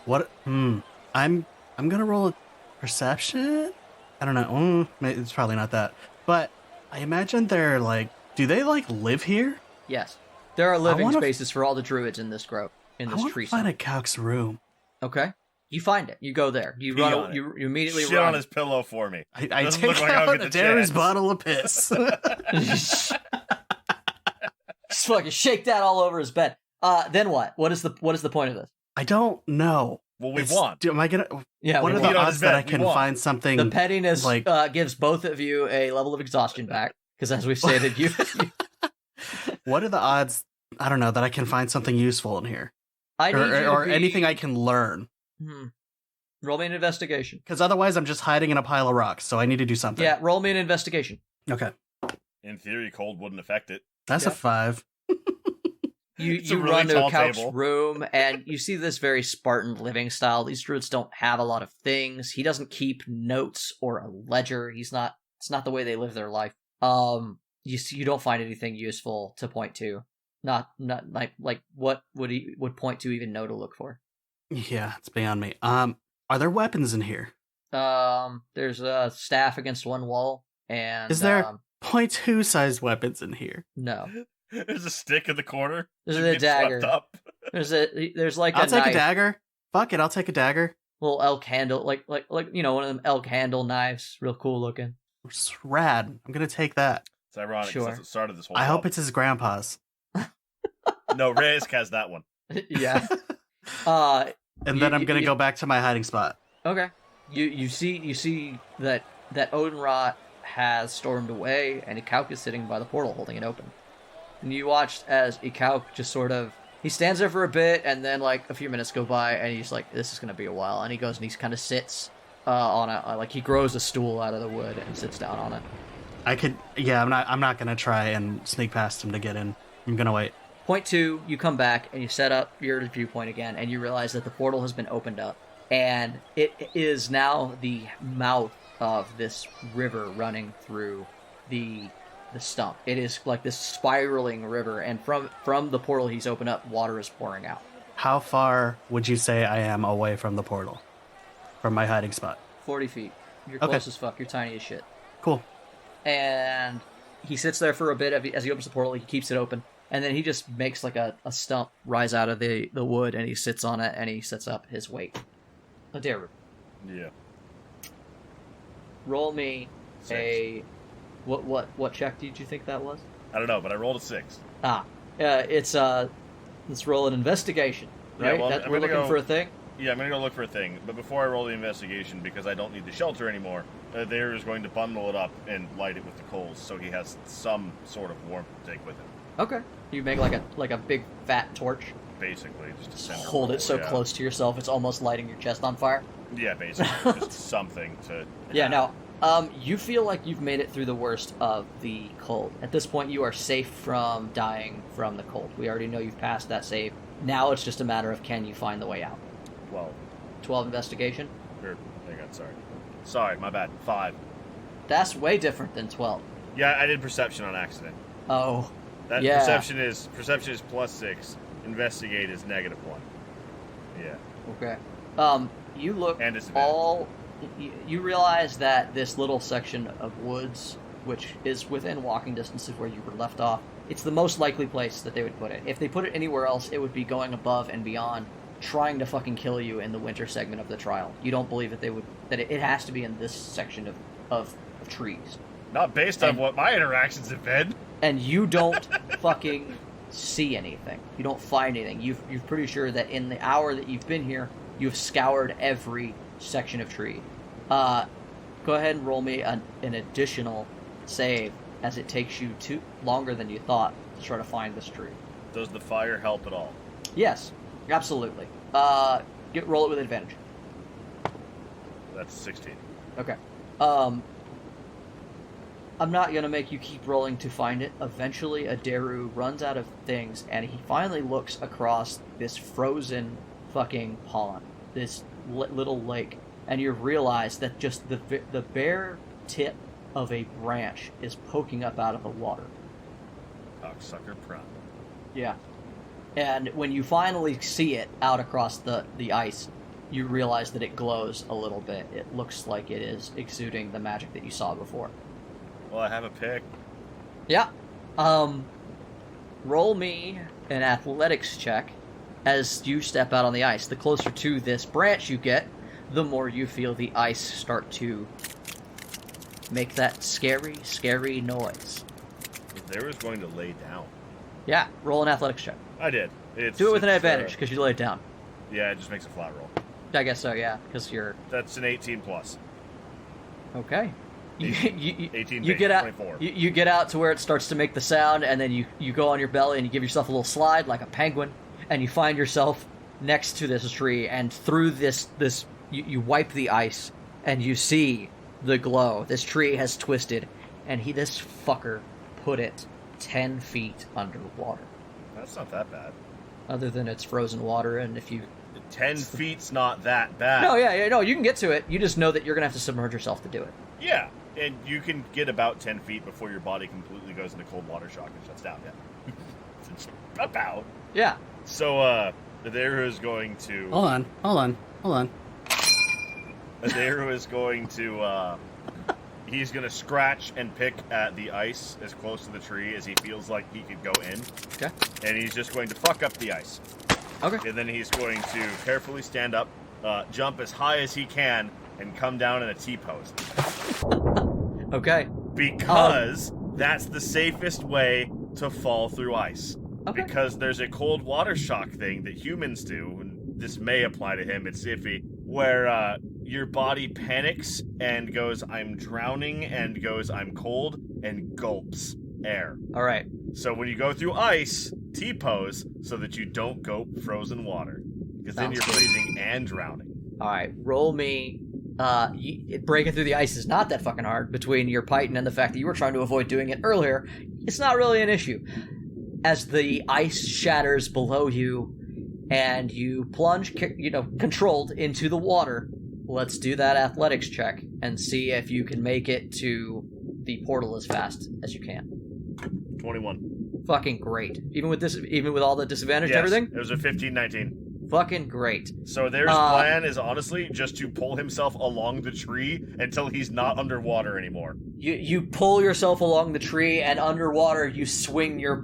Speaker 1: What? I'm gonna roll a perception. I don't know. It's probably not that. But I imagine they're like, do they like live here?
Speaker 2: Yes, there are living spaces for all the druids in this grove. In this tree.
Speaker 1: Find a Calc's room.
Speaker 2: Okay, you find it. You go there. You run. You immediately
Speaker 4: shit
Speaker 2: run
Speaker 4: on his pillow for me.
Speaker 1: I take out Aderu's bottle of piss.
Speaker 2: Just fucking shake that all over his bed. Then what? What is the point of this?
Speaker 1: I don't know.
Speaker 4: Well, we won.
Speaker 1: Am I gonna?
Speaker 2: Yeah.
Speaker 1: What are the odds that I can find something?
Speaker 2: The pettiness gives both of you a level of exhaustion back because, as we've stated, you.
Speaker 1: What are the odds? I don't know that I can find something useful in here, or anything I can learn.
Speaker 2: Roll me an investigation.
Speaker 1: Because otherwise, I'm just hiding in a pile of rocks. So I need to do something.
Speaker 2: Yeah. Roll me an investigation.
Speaker 1: Okay.
Speaker 4: In theory, cold wouldn't affect it.
Speaker 1: That's a 5.
Speaker 2: You
Speaker 4: really
Speaker 2: run to a Calc's
Speaker 4: table.
Speaker 2: room, and you see this very Spartan living style. These druids don't have a lot of things. He doesn't keep notes or a ledger. It's not the way they live their life. You don't find anything useful to point to. Not like what would point to even know to look for.
Speaker 1: Yeah, it's beyond me. Are there weapons in here?
Speaker 2: There's a staff against one wall, and
Speaker 1: is there .2 sized weapons in here?
Speaker 2: No.
Speaker 4: There's a stick in the corner.
Speaker 2: There's a dagger.
Speaker 4: Up.
Speaker 2: There's like
Speaker 1: I'll
Speaker 2: a
Speaker 1: take
Speaker 2: knife.
Speaker 1: a dagger. Fuck it, I'll take a dagger.
Speaker 2: Little elk handle, like one of them elk handle knives, real cool looking.
Speaker 1: It's rad. I'm gonna take that.
Speaker 4: It's ironic because that's what started this whole
Speaker 1: I hope
Speaker 4: problem.
Speaker 1: it's his grandpa's.
Speaker 4: No, Reyes has that one.
Speaker 2: Yeah.
Speaker 1: And then I'm gonna go back to my hiding spot.
Speaker 2: Okay. You see that Odenrot has stormed away, and Ikauk is sitting by the portal holding it open. And you watched as Ikauk just sort of... He stands there for a bit, and then, like, a few minutes go by, and he's like, this is going to be a while. And he goes and he kind of sits on a... Like, he grows a stool out of the wood and sits down on it.
Speaker 1: I'm not going to try and sneak past him to get in. I'm going to wait.
Speaker 2: Point 2, you come back, and you set up your viewpoint again, and you realize that the portal has been opened up. And it is now the mouth of this river running through the stump. It is like this spiraling river, and from the portal he's opened up, water is pouring out.
Speaker 1: How far would you say I am away from the portal? From my hiding spot?
Speaker 2: 40 feet. You're close as fuck. You're tiny as shit.
Speaker 1: Cool.
Speaker 2: And he sits there for a bit as he opens the portal. He keeps it open, and then he just makes like a stump rise out of the wood, and he sits on it, and he sets up his weight. Aderu.
Speaker 4: Yeah.
Speaker 2: Roll me
Speaker 4: 6.
Speaker 2: a... What check did you think that was?
Speaker 4: I don't know, but I rolled a 6.
Speaker 2: Let's roll an investigation, right?
Speaker 4: Yeah, well,
Speaker 2: we're looking for a thing?
Speaker 4: Yeah, I'm going to go look for a thing. But before I roll the investigation, because I don't need the shelter anymore, Aderu is going to bundle it up and light it with the coals, so he has some sort of warmth to take with him.
Speaker 2: Okay. You make like a big fat torch.
Speaker 4: Basically, just
Speaker 2: hold it so close to yourself it's almost lighting your chest on fire.
Speaker 4: Yeah, basically, just something to...
Speaker 2: Yeah, no. You feel like you've made it through the worst of the cold. At this point, you are safe from dying from the cold. We already know you've passed that save. Now it's just a matter of can you find the way out. 12 investigation?
Speaker 4: Hang on, sorry, my bad. 5.
Speaker 2: That's way different than 12.
Speaker 4: Yeah, I did perception on accident.
Speaker 2: Oh,
Speaker 4: yeah. Perception is +6. Investigate is -1. Yeah.
Speaker 2: Okay. You look
Speaker 4: and
Speaker 2: you realize that this little section of woods, which is within walking distance of where you were left off, it's the most likely place that they would put it. If they put it anywhere else, it would be going above and beyond, trying to fucking kill you in the winter segment of the trial. You don't believe that it has to be in this section of trees.
Speaker 4: Not based on what my interactions have been.
Speaker 2: And you don't fucking see anything. You don't find anything. You're pretty sure that in the hour that you've been here, you've scoured every section of tree. Go ahead and roll me an additional save, as it takes you longer than you thought to try to find this tree.
Speaker 4: Does the fire help at all?
Speaker 2: Yes, absolutely. Roll it with advantage.
Speaker 4: That's 16.
Speaker 2: Okay. I'm not going to make you keep rolling to find it. Eventually, Aderu runs out of things, and he finally looks across this frozen fucking pond, this little lake, and you realize that just the bare tip of a branch is poking up out of the water.
Speaker 4: Cocksucker prime.
Speaker 2: Yeah. And when you finally see it out across the ice, you realize that it glows a little bit. It looks like it is exuding the magic that you saw before.
Speaker 4: Well, I have a pick.
Speaker 2: Yeah. Roll me an athletics check as you step out on the ice. The closer to this branch you get, the more you feel the ice start to make that scary, scary noise.
Speaker 4: If they was going to lay down.
Speaker 2: Yeah, roll an athletics check.
Speaker 4: I did.
Speaker 2: Do it with an advantage, because you laid down.
Speaker 4: Yeah, it just makes a flat roll.
Speaker 2: I guess so, yeah, because you're...
Speaker 4: That's an 18 plus.
Speaker 2: Okay.
Speaker 4: 18
Speaker 2: you get out.
Speaker 4: 24.
Speaker 2: You get out to where it starts to make the sound, and then you go on your belly and you give yourself a little slide like a penguin, and you find yourself next to this tree, and through this you wipe the ice, and you see the glow. This tree has twisted, and this fucker put it 10 feet underwater.
Speaker 4: That's not that bad.
Speaker 2: Other than it's frozen water, and if you...
Speaker 4: 10 feet's not that bad.
Speaker 2: No, no, you can get to it. You just know that you're going to have to submerge yourself to do it.
Speaker 4: Yeah, and you can get about 10 feet before your body completely goes into cold water shock and shuts down. Yeah. About.
Speaker 2: Yeah.
Speaker 4: So, Aderu is going to...
Speaker 1: Hold on.
Speaker 4: Aderu is going to, he's going to scratch and pick at the ice as close to the tree as he feels like he could go in.
Speaker 2: Okay.
Speaker 4: And he's just going to fuck up the ice.
Speaker 2: Okay.
Speaker 4: And then he's going to carefully stand up, jump as high as he can, and come down in a T-pose.
Speaker 2: Okay.
Speaker 4: Because that's the safest way to fall through ice.
Speaker 2: Okay.
Speaker 4: Because there's a cold water shock thing that humans do, and this may apply to him, it's iffy, where your body panics and goes, I'm drowning, and goes, I'm cold, and gulps air.
Speaker 2: All right.
Speaker 4: So when you go through ice, T-pose so that you don't gulp frozen water. Because then you're freezing and drowning.
Speaker 2: All right, roll me. Breaking through the ice is not that fucking hard between your Python and the fact that you were trying to avoid doing it earlier. It's not really an issue. As the ice shatters below you and you plunge, controlled into the water, let's do that athletics check and see if you can make it to the portal as fast as you can.
Speaker 4: 21.
Speaker 2: Fucking great. Even with all the disadvantage and everything?
Speaker 4: It was a 15-19.
Speaker 2: Fucking great.
Speaker 4: So their plan is honestly just to pull himself along the tree until he's not underwater anymore.
Speaker 2: You pull yourself along the tree, and underwater you swing your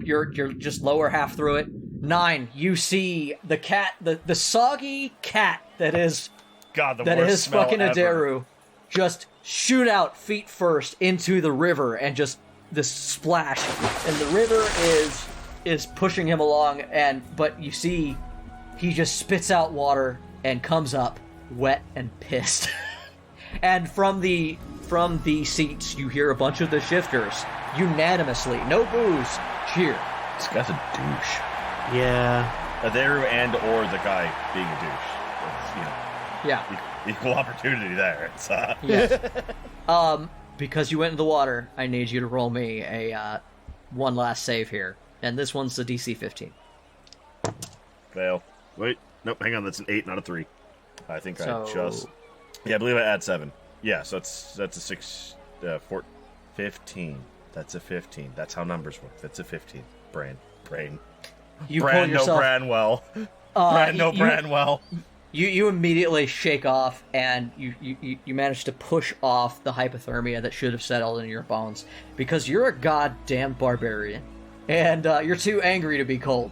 Speaker 2: just lower half through it. 9, you see the cat, the soggy cat that is fucking Aderu, just shoot out feet first into the river, and just this splash, and the river is pushing him along, but you see he just spits out water and comes up wet and pissed. And from the seats, you hear a bunch of the shifters unanimously, no boos, cheer.
Speaker 4: This guy's a douche.
Speaker 1: Yeah.
Speaker 4: Aderu and or the guy being a douche. It's,
Speaker 2: Yeah.
Speaker 4: Equal opportunity there. It's,
Speaker 2: Yes. Because you went in the water, I need you to roll me a one last save here. And this one's the DC 15.
Speaker 4: Fail. Wait. Nope, hang on. That's an 8, not a 3. I think I just... Yeah, I believe I add 7. Yeah, so that's a 6... 15. That's a 15. That's how numbers work. That's a 15. Brain.
Speaker 2: You pull yourself...
Speaker 4: Branwell. Branwell.
Speaker 2: You immediately shake off, and you manage to push off the hypothermia that should have settled in your bones, because you're a goddamn barbarian, and you're too angry to be cold.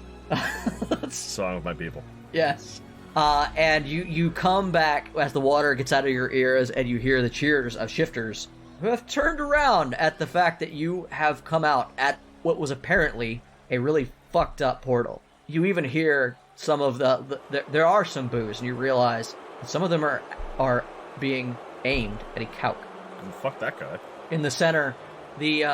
Speaker 4: Song of my people.
Speaker 2: Yes. And you come back as the water gets out of your ears, and you hear the cheers of shifters who have turned around at the fact that you have come out at what was apparently a really fucked up portal. You even hear some of there are some boos, and you realize that some of them are being aimed at a Kauk.
Speaker 4: Fuck that guy.
Speaker 2: In the center, the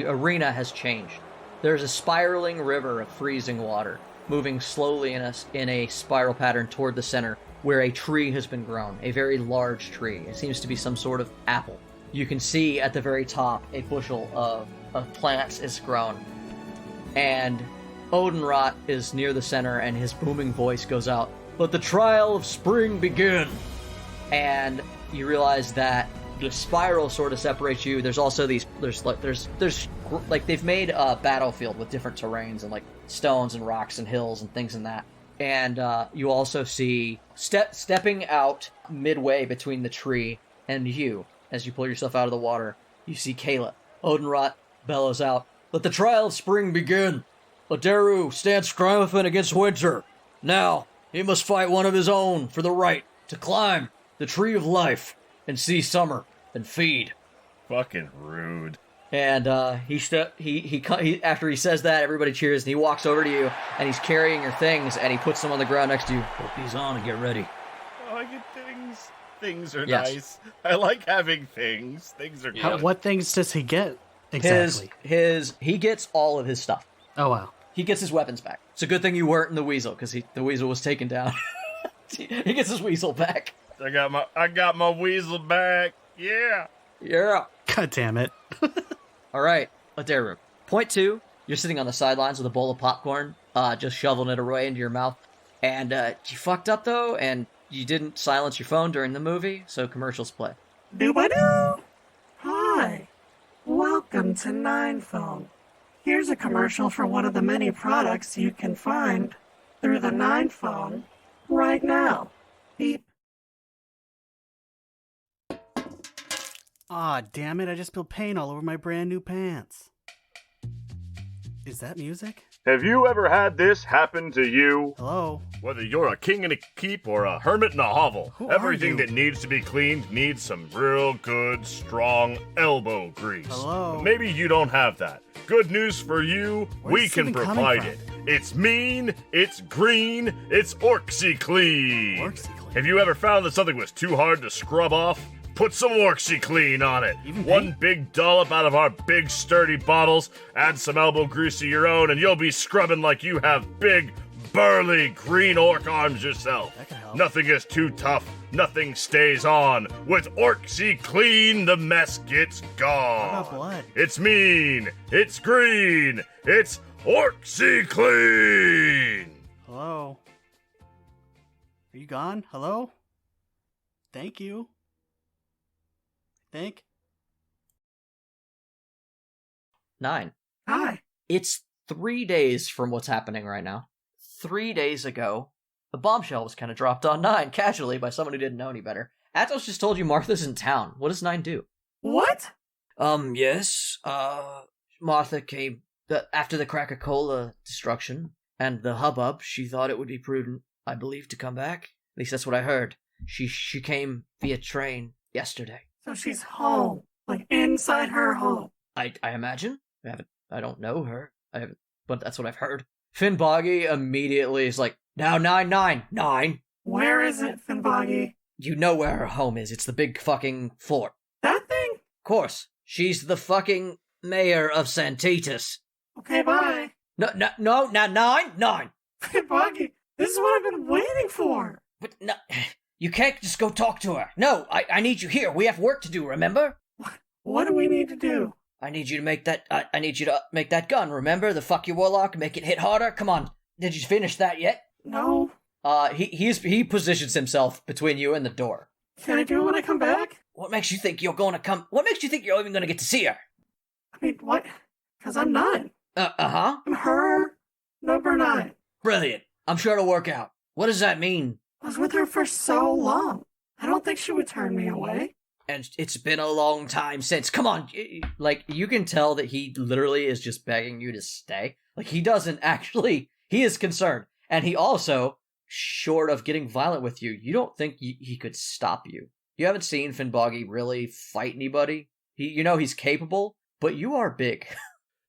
Speaker 2: arena has changed. There's a spiraling river of freezing water, moving slowly in a spiral pattern toward the center, where a tree has been grown, a very large tree. It seems to be some sort of apple. You can see at the very top a bushel of plants is grown, and Odenrot is near the center, and his booming voice goes out, "Let the trial of spring begin!" And you realize that the spiral sort of separates you. There's also there's like they've made a battlefield with different terrains and like stones and rocks and hills and things in that. And you also see stepping out midway between the tree and you, as you pull yourself out of the water, you see Kayla. Odenrot bellows out, "Let the trial of spring begin! Aderu stands triumphant against winter. Now, he must fight one of his own for the right to climb the tree of life and see summer and feed."
Speaker 4: Fucking rude.
Speaker 2: And he after he says that, everybody cheers, and he walks over to you, and he's carrying your things, and he puts them on the ground next to you. "Put these on and get ready."
Speaker 4: Oh, I get things. Things are nice. I like having things. Things are good.
Speaker 1: What things does he get exactly?
Speaker 2: He gets all of his stuff.
Speaker 1: Oh, wow.
Speaker 2: He gets his weapons back. It's a good thing you weren't in the weasel, because the weasel was taken down. He gets his weasel back.
Speaker 4: I got my weasel back. Yeah.
Speaker 2: Yeah.
Speaker 1: God damn it.
Speaker 2: All right, Aderu. Point 2, you're sitting on the sidelines with a bowl of popcorn, just shoveling it away into your mouth. And you fucked up, though, and you didn't silence your phone during the movie, so commercials play.
Speaker 6: Doo-ba-doo! Hi. Welcome to Nine Phone. Here's a commercial for one of the many products you can find through the Nine Phone right now. Beep.
Speaker 1: Aw, damn it, I just spilled paint all over my brand new pants. Is that music?
Speaker 4: Have you ever had this happen to you?
Speaker 1: Hello?
Speaker 4: Whether you're a king in a keep or a hermit in a hovel,
Speaker 1: Who
Speaker 4: everything
Speaker 1: are you?
Speaker 4: that needs to be cleaned needs some real good, strong elbow grease.
Speaker 1: Hello?
Speaker 4: But maybe you don't have that. Good news for you,
Speaker 1: Where's
Speaker 4: we
Speaker 1: this
Speaker 4: can
Speaker 1: even coming
Speaker 4: provide
Speaker 1: from?
Speaker 4: it. It's mean, it's green, it's OxyClean.
Speaker 1: OxyClean?
Speaker 4: Have you ever found that something was too hard to scrub off? Put some OxyClean on it.
Speaker 1: Even
Speaker 4: One
Speaker 1: paint?
Speaker 4: big dollop out of our big sturdy bottles, add some elbow grease of your own, and you'll be scrubbing like you have big, burly green orc arms yourself.
Speaker 1: That could help.
Speaker 4: Nothing is too tough, nothing stays on. With OxyClean, the mess gets gone.
Speaker 1: What about blood?
Speaker 4: It's mean, it's green, it's OxyClean.
Speaker 1: Hello? Are you gone? Hello? Thank you. Think?
Speaker 2: 9.
Speaker 6: Hi.
Speaker 2: It's 3 days from what's happening right now. 3 days ago, a bombshell was kind of dropped on 9 casually by someone who didn't know any better. Atos just told you Martha's in town. What does 9 do?
Speaker 6: What?
Speaker 2: Yes. Martha came after the Cracker-Cola destruction and the hubbub. She thought it would be prudent, I believe, to come back. At least that's what I heard. She came via train yesterday.
Speaker 6: So she's home. Like inside her home.
Speaker 2: I imagine. I don't know her. But that's what I've heard. Finnboggy immediately is like, now 9.
Speaker 6: Where is it, Finnboggy?
Speaker 2: You know where her home is. It's the big fucking fort.
Speaker 6: That thing?
Speaker 2: Of course. She's the fucking mayor of Santos.
Speaker 6: Okay, bye.
Speaker 2: No, 9.
Speaker 6: Finnboggy, this is what I've been waiting for.
Speaker 2: But no, you can't just go talk to her. No, I need you here. We have work to do, remember?
Speaker 6: What do we need to do?
Speaker 2: I need you to make that, I need you to make that gun, remember? The fuck you warlock, make it hit harder? Come on. Did you finish that yet?
Speaker 6: No.
Speaker 2: He positions himself between you and the door.
Speaker 6: Can I do it when I come back?
Speaker 2: What makes you think you're going to come? What makes you think you're even going to get to see her?
Speaker 6: I mean, what? Because I'm 9.
Speaker 2: Uh-huh.
Speaker 6: I'm her number 9.
Speaker 2: Brilliant. I'm sure it'll work out. What does that mean?
Speaker 6: I was with her for so long. I don't think she would turn me away.
Speaker 2: And it's been a long time since. Come on. Like, you can tell that he literally is just begging you to stay. Like, he doesn't actually, he is concerned. And he also, short of getting violent with you, you don't think he could stop you. You haven't seen Finnboggy really fight anybody. He's capable, but you are big.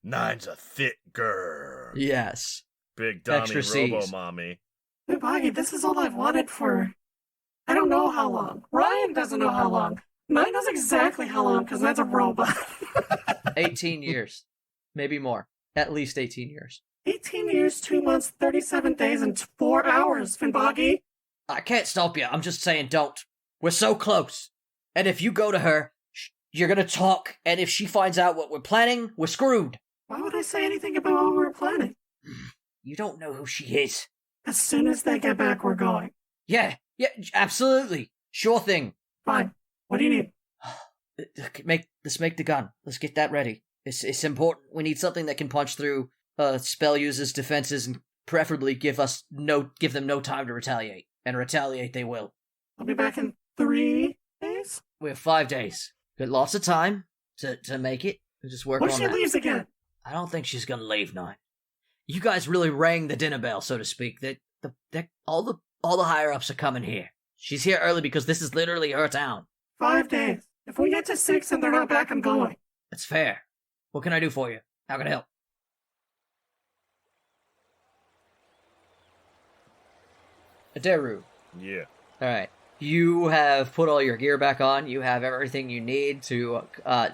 Speaker 4: 9's a thick girl.
Speaker 2: Yes.
Speaker 4: Big Donnie
Speaker 2: Extra C's.
Speaker 4: Robo-mommy.
Speaker 6: Finnboggy, this is all I've wanted for... I don't know how long. Ryan doesn't know how long. 9 knows exactly how long, because that's a robot.
Speaker 2: 18 years. Maybe more. At least 18 years.
Speaker 6: 18 years, 2 months, 37 days, and 4 hours, Finnboggy.
Speaker 2: I can't stop you. I'm just saying don't. We're so close. And if you go to her, you're gonna talk, and if she finds out what we're planning, we're screwed.
Speaker 6: Why would I say anything about what we're planning?
Speaker 2: You don't know who she is.
Speaker 6: As soon as they get back, we're going.
Speaker 2: Yeah, absolutely. Sure thing.
Speaker 6: Fine. What do you need?
Speaker 2: Let's make the gun. Let's get that ready. It's important. We need something that can punch through spell users' defenses and preferably give them no time to retaliate. And retaliate they will.
Speaker 6: I'll be back in 3 days?
Speaker 2: We have 5 days. Got lots of time to make it. We'll just work on that.
Speaker 6: What if she leaves again?
Speaker 2: I don't think she's gonna leave, Nine. You guys really rang the dinner bell, so to speak. All the higher-ups are coming here. She's here early because this is literally her town.
Speaker 6: 5 days. If we get to 6 and they're not back, I'm going.
Speaker 2: That's fair. What can I do for you? How can I help? Aderu.
Speaker 4: Yeah.
Speaker 2: Alright. You have put all your gear back on. You have everything you need to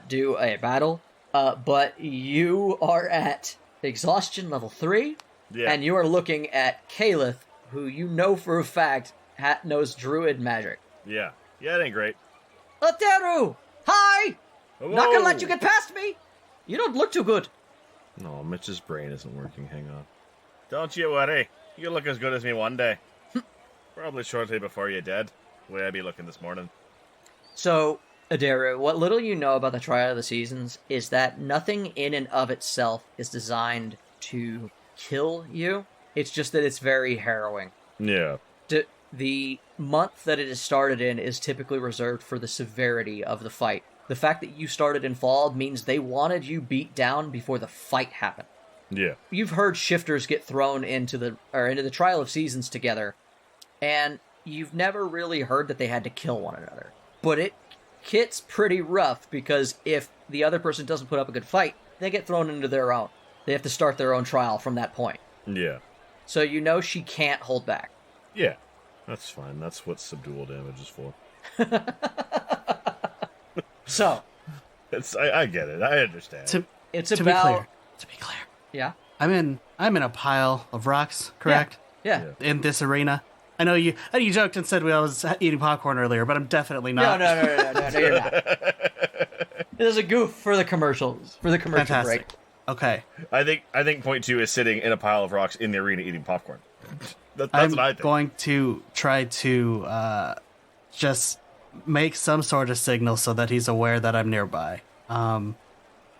Speaker 2: do a battle. But you are at exhaustion level 3.
Speaker 4: Yeah.
Speaker 2: And you are looking at Caliph, who you know for a fact knows druid magic.
Speaker 4: Yeah. Yeah, it ain't great.
Speaker 2: Aderu! Hi!
Speaker 4: Hello.
Speaker 2: Not gonna let you get past me! You don't look too good.
Speaker 4: No, Mitch's brain isn't working. Hang on. Don't you worry. You'll look as good as me one day. Probably shortly before you're dead. The way I be looking this morning.
Speaker 2: So, Aderu, what little you know about the Trial of the Seasons is that nothing in and of itself is designed to kill you. It's just that it's very harrowing.
Speaker 4: Yeah.
Speaker 2: The month that it is started in is typically reserved for the severity of the fight. The fact that you started in fall means they wanted you beat down before the fight happened.
Speaker 4: Yeah.
Speaker 2: You've heard shifters get thrown into the Trial of Seasons together, and you've never really heard that they had to kill one another. But it gets pretty rough, because if the other person doesn't put up a good fight, they get thrown into their own. They have to start their own trial from that point.
Speaker 4: Yeah.
Speaker 2: So you know she can't hold back.
Speaker 4: Yeah. That's fine. That's what subdual damage is for.
Speaker 2: So.
Speaker 4: I get it. I understand.
Speaker 1: To be clear.
Speaker 2: Yeah?
Speaker 1: I'm in a pile of rocks, correct?
Speaker 2: Yeah.
Speaker 1: In this arena. I know you joked and said I was eating popcorn earlier, but I'm definitely not.
Speaker 2: No, you're not. It was a goof for the commercials. For the commercial
Speaker 1: Fantastic.
Speaker 2: break.
Speaker 1: Okay.
Speaker 4: I think point 2 is sitting in a pile of rocks in the arena eating popcorn. That's
Speaker 1: I'm
Speaker 4: what I think.
Speaker 1: going to try to just make some sort of signal so that he's aware that I'm nearby. I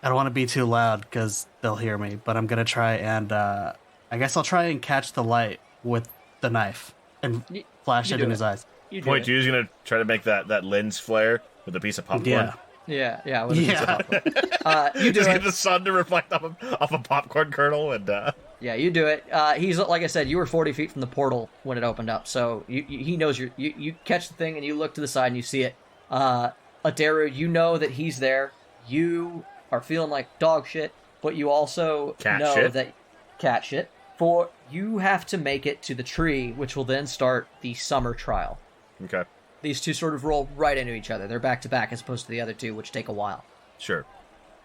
Speaker 1: don't want to be too loud because they'll hear me, but I'm going to try and I guess I'll try and catch the light with the knife and flash it in his eyes.
Speaker 4: Point 2 is going to try to make that lens flare with a piece of popcorn.
Speaker 2: Yeah, with a piece of popcorn. You do
Speaker 4: Just
Speaker 2: it.
Speaker 4: get the sun to reflect off a popcorn kernel and...
Speaker 2: Yeah, you do it. He's, like I said, you were 40 feet from the portal when it opened up, so he knows you catch the thing and you look to the side and you see it. Aderu, you know that he's there. You are feeling like dog shit, but you also cat shit. For you have to make it to the tree, which will then start the summer trial.
Speaker 4: Okay.
Speaker 2: These two sort of roll right into each other. They're back to back as opposed to the other two, which take a while.
Speaker 4: Sure.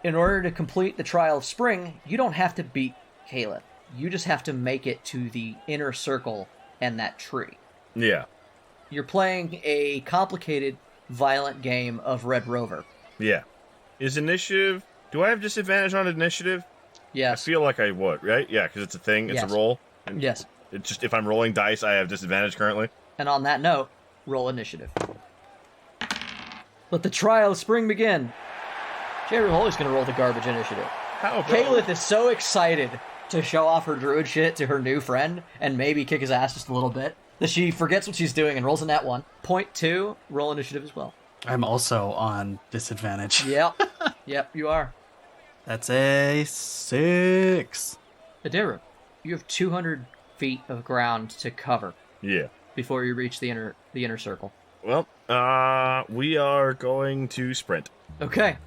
Speaker 2: In order to complete the trial of spring, you don't have to beat Caleb. You just have to make it to the inner circle and that tree.
Speaker 4: Yeah.
Speaker 2: You're playing a complicated, violent game of Red Rover.
Speaker 4: Yeah. Is initiative... Do I have disadvantage on initiative?
Speaker 2: Yes.
Speaker 4: I feel like I would, right? Yeah, because it's a thing. It's
Speaker 2: Yes.
Speaker 4: a roll.
Speaker 2: Yes.
Speaker 4: It's just if I'm rolling dice, I have disadvantage currently.
Speaker 2: And on that note, roll initiative. Let the trial of spring begin. Jerry Holly's going to roll the garbage initiative.
Speaker 4: How, bro?
Speaker 2: Caliph is so excited to show off her druid shit to her new friend and maybe kick his ass just a little bit that she forgets what she's doing and rolls in that one. Point 2, roll initiative as well.
Speaker 1: I'm also on disadvantage.
Speaker 2: Yep. Yep, you are.
Speaker 1: That's a 6.
Speaker 2: Aderu, you have 200 feet of ground to cover
Speaker 4: Yeah.
Speaker 2: before you reach the inner circle.
Speaker 4: Well, we are going to sprint.
Speaker 2: Okay.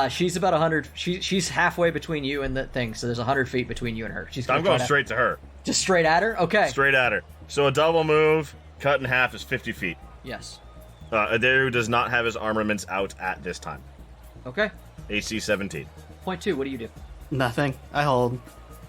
Speaker 2: She's about 100. She's halfway between you and the thing, so there's 100 feet between you and her.
Speaker 4: I'm going straight to her.
Speaker 2: Just straight at her? Okay.
Speaker 4: Straight at her. So a double move, cut in half is 50 feet.
Speaker 2: Yes.
Speaker 4: Aderu does not have his armaments out at this time.
Speaker 2: Okay.
Speaker 4: AC 17.
Speaker 2: Point 2, what do you do?
Speaker 1: Nothing. I hold.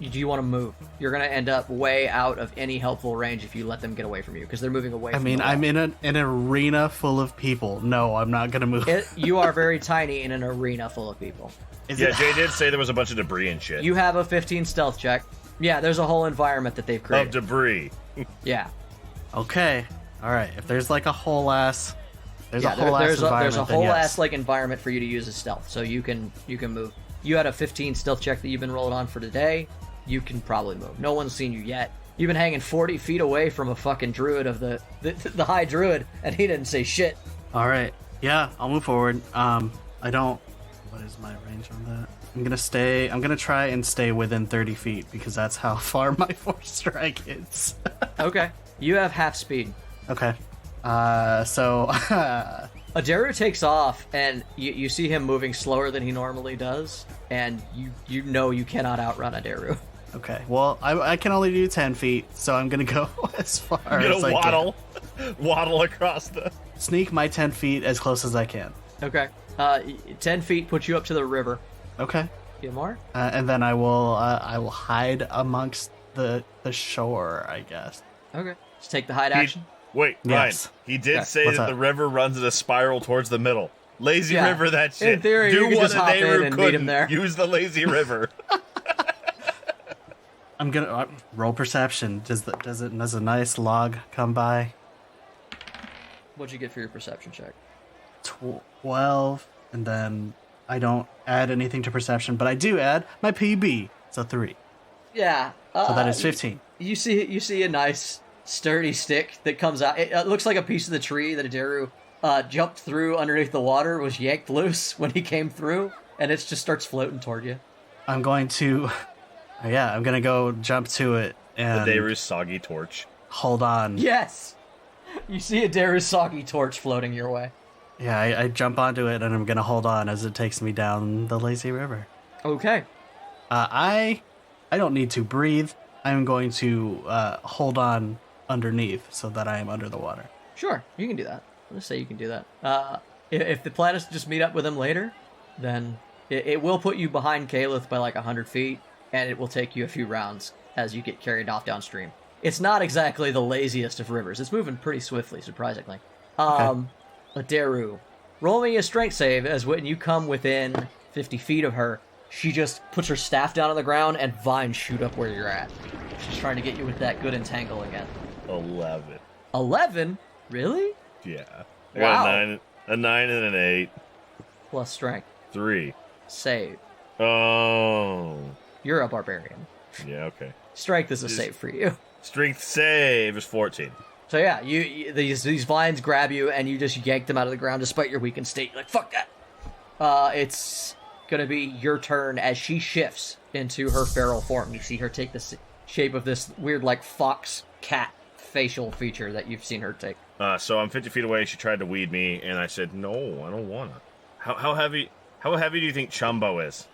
Speaker 2: Do you want to move? You're going to end up way out of any helpful range if you let them get away from you, because they're moving away from you.
Speaker 1: I'm in an arena full of people. No, I'm not going to move.
Speaker 2: You are very tiny in an arena full of people.
Speaker 4: Jay did say there was a bunch of debris and shit.
Speaker 2: You have a 15 stealth check. Yeah, there's a whole environment that they've created.
Speaker 4: Of debris.
Speaker 2: Yeah.
Speaker 1: Okay. All right. If there's like a whole ass... There's a whole
Speaker 2: environment,
Speaker 1: ass
Speaker 2: like environment for you to use as stealth, so you can move. You had a 15 stealth check that you've been rolling on for today. You can probably move. No one's seen you yet. You've been hanging 40 feet away from a fucking druid of the high druid, and he didn't say shit.
Speaker 1: All right. Yeah, I'll move forward. I don't... What is my range on that? I'm gonna try and stay within 30 feet because that's how far my force strike is.
Speaker 2: Okay. You have half speed.
Speaker 1: Okay. So...
Speaker 2: Aderu takes off, and you see him moving slower than he normally does, and you know you cannot outrun Aderu.
Speaker 1: Okay, well, I can only do 10 feet, so I'm gonna go as far as I
Speaker 4: can. Waddle across the...
Speaker 1: Sneak my 10 feet as close as I can.
Speaker 2: Okay. 10 feet puts you up to the river.
Speaker 1: Okay.
Speaker 2: Get more?
Speaker 1: And then I will hide amongst the shore, I guess.
Speaker 2: Okay. Just take the hide action.
Speaker 4: Wait,
Speaker 1: yes.
Speaker 4: Ryan, he did say
Speaker 1: What's
Speaker 4: that
Speaker 1: up?
Speaker 4: the river runs in a spiral towards the middle. Lazy river, that shit.
Speaker 2: In theory,
Speaker 4: do
Speaker 2: you can
Speaker 4: what
Speaker 2: just hop in
Speaker 4: Aderu
Speaker 2: and meet him
Speaker 4: couldn't.
Speaker 2: there.
Speaker 4: Use the lazy river.
Speaker 1: I'm gonna roll perception. Does a nice log come by?
Speaker 2: What'd you get for your perception check?
Speaker 1: 12, and then I don't add anything to perception, but I do add my PB, so 3.
Speaker 2: Yeah.
Speaker 1: So that is 15.
Speaker 2: You see a nice sturdy stick that comes out. It looks like a piece of the tree that Aderu jumped through underneath the water, was yanked loose when he came through, and it just starts floating toward you.
Speaker 1: I'm going to go jump to it and
Speaker 4: Aderu's soggy torch.
Speaker 1: hold on.
Speaker 2: Yes! You see Aderu's soggy torch floating your way.
Speaker 1: Yeah, I jump onto it and I'm gonna hold on as it takes me down the lazy river.
Speaker 2: Okay.
Speaker 1: I don't need to breathe. I'm going to hold on underneath so that I am under the water.
Speaker 2: Sure, you can do that. Let's say you can do that. If the plan is to just meet up with him later, then it will put you behind Caliph by like 100 feet, and it will take you a few rounds as you get carried off downstream. It's not exactly the laziest of rivers. It's moving pretty swiftly, surprisingly. Aderu, roll me a strength save, as when you come within 50 feet of her, she just puts her staff down on the ground and vines shoot up where you're at. She's trying to get you with that good entangle again.
Speaker 4: 11.
Speaker 2: 11? Really?
Speaker 4: Yeah. I
Speaker 2: Wow.
Speaker 4: got a 9 and an 8.
Speaker 2: Plus strength.
Speaker 4: 3.
Speaker 2: Save.
Speaker 4: Oh.
Speaker 2: You're a barbarian.
Speaker 4: Yeah, okay.
Speaker 2: Strength is a save for you.
Speaker 4: Strength save is 14.
Speaker 2: So yeah, these vines grab you and you just yank them out of the ground despite your weakened state. You're like, fuck that. It's gonna be your turn as she shifts into her feral form. You see her take the shape of this weird, like, fox cat facial feature that you've seen her take.
Speaker 4: So I'm 50 feet away. She tried to weed me, and I said, no, I don't wanna. How heavy do you think Chumbo is?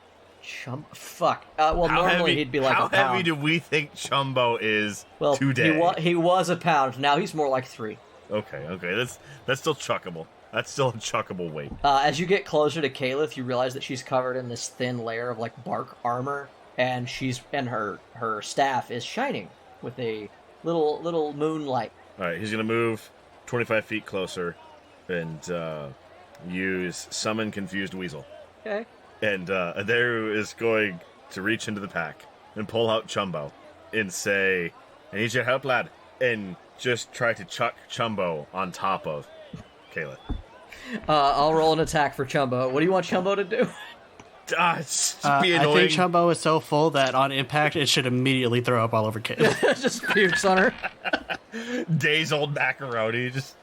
Speaker 2: Fuck. Well,
Speaker 4: How
Speaker 2: normally
Speaker 4: heavy,
Speaker 2: he'd be like
Speaker 4: how
Speaker 2: a pound.
Speaker 4: heavy do we think Chumbo is
Speaker 2: well,
Speaker 4: today?
Speaker 2: He was a pound. Now he's more like 3.
Speaker 4: Okay. That's still chuckable. That's still a chuckable weight.
Speaker 2: As you get closer to Caliph, you realize that she's covered in this thin layer of like bark armor, and her staff is shining with a little moonlight.
Speaker 4: All right, he's gonna move 25 feet closer and use Summon Confused Weasel.
Speaker 2: Okay.
Speaker 4: And Aderu is going to reach into the pack and pull out Chumbo and say, I need your help, lad. And just try to chuck Chumbo on top of Caliph.
Speaker 2: I'll roll an attack for Chumbo. What do you want Chumbo to do?
Speaker 4: It's be annoying.
Speaker 1: I think Chumbo is so full that on impact it should immediately throw up all over Kid.
Speaker 2: Just pukes on her.
Speaker 4: Days old macaroni. Just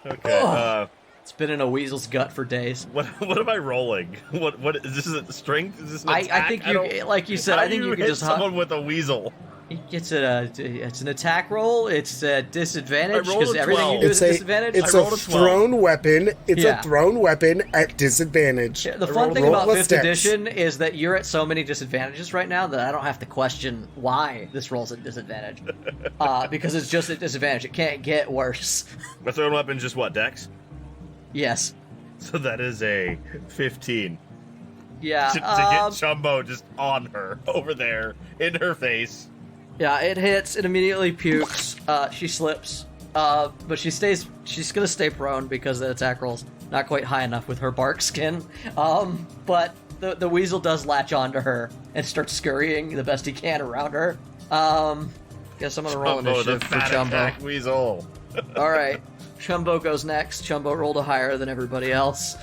Speaker 4: okay.
Speaker 2: It's been in a weasel's gut for days.
Speaker 4: What am I rolling? What is this? A strength? Is this an attack?
Speaker 2: I think you, like you said, I think you can
Speaker 4: hit
Speaker 2: just
Speaker 4: someone with a weasel.
Speaker 2: It's an attack roll. It's a disadvantage
Speaker 4: I rolled
Speaker 2: because
Speaker 4: a
Speaker 2: everything you
Speaker 4: 12.
Speaker 2: do is a disadvantage.
Speaker 3: It's
Speaker 4: I
Speaker 3: a
Speaker 4: rolled a 12.
Speaker 3: thrown weapon. It's
Speaker 2: Yeah.
Speaker 3: a thrown weapon at disadvantage.
Speaker 2: The fun thing
Speaker 3: Roll
Speaker 2: about
Speaker 3: plus
Speaker 2: 5th
Speaker 3: steps.
Speaker 2: edition is that you're at so many disadvantages right now that I don't have to question why this roll's at disadvantage. Because it's just at disadvantage. It can't get worse.
Speaker 4: My thrown weapon just what, Dex?
Speaker 2: Yes.
Speaker 4: So that is a 15.
Speaker 2: Yeah.
Speaker 4: To get Chumbo just on her, over there, in her face.
Speaker 2: Yeah, it hits, it immediately pukes, she slips, but she's gonna stay prone because the attack roll's not quite high enough with her bark skin, but the weasel does latch onto her and starts scurrying the best he can around her. Guess I'm gonna roll initiative for Chumbo.
Speaker 4: Attack weasel.
Speaker 2: Alright, Chumbo goes next. Chumbo rolled a higher than everybody else.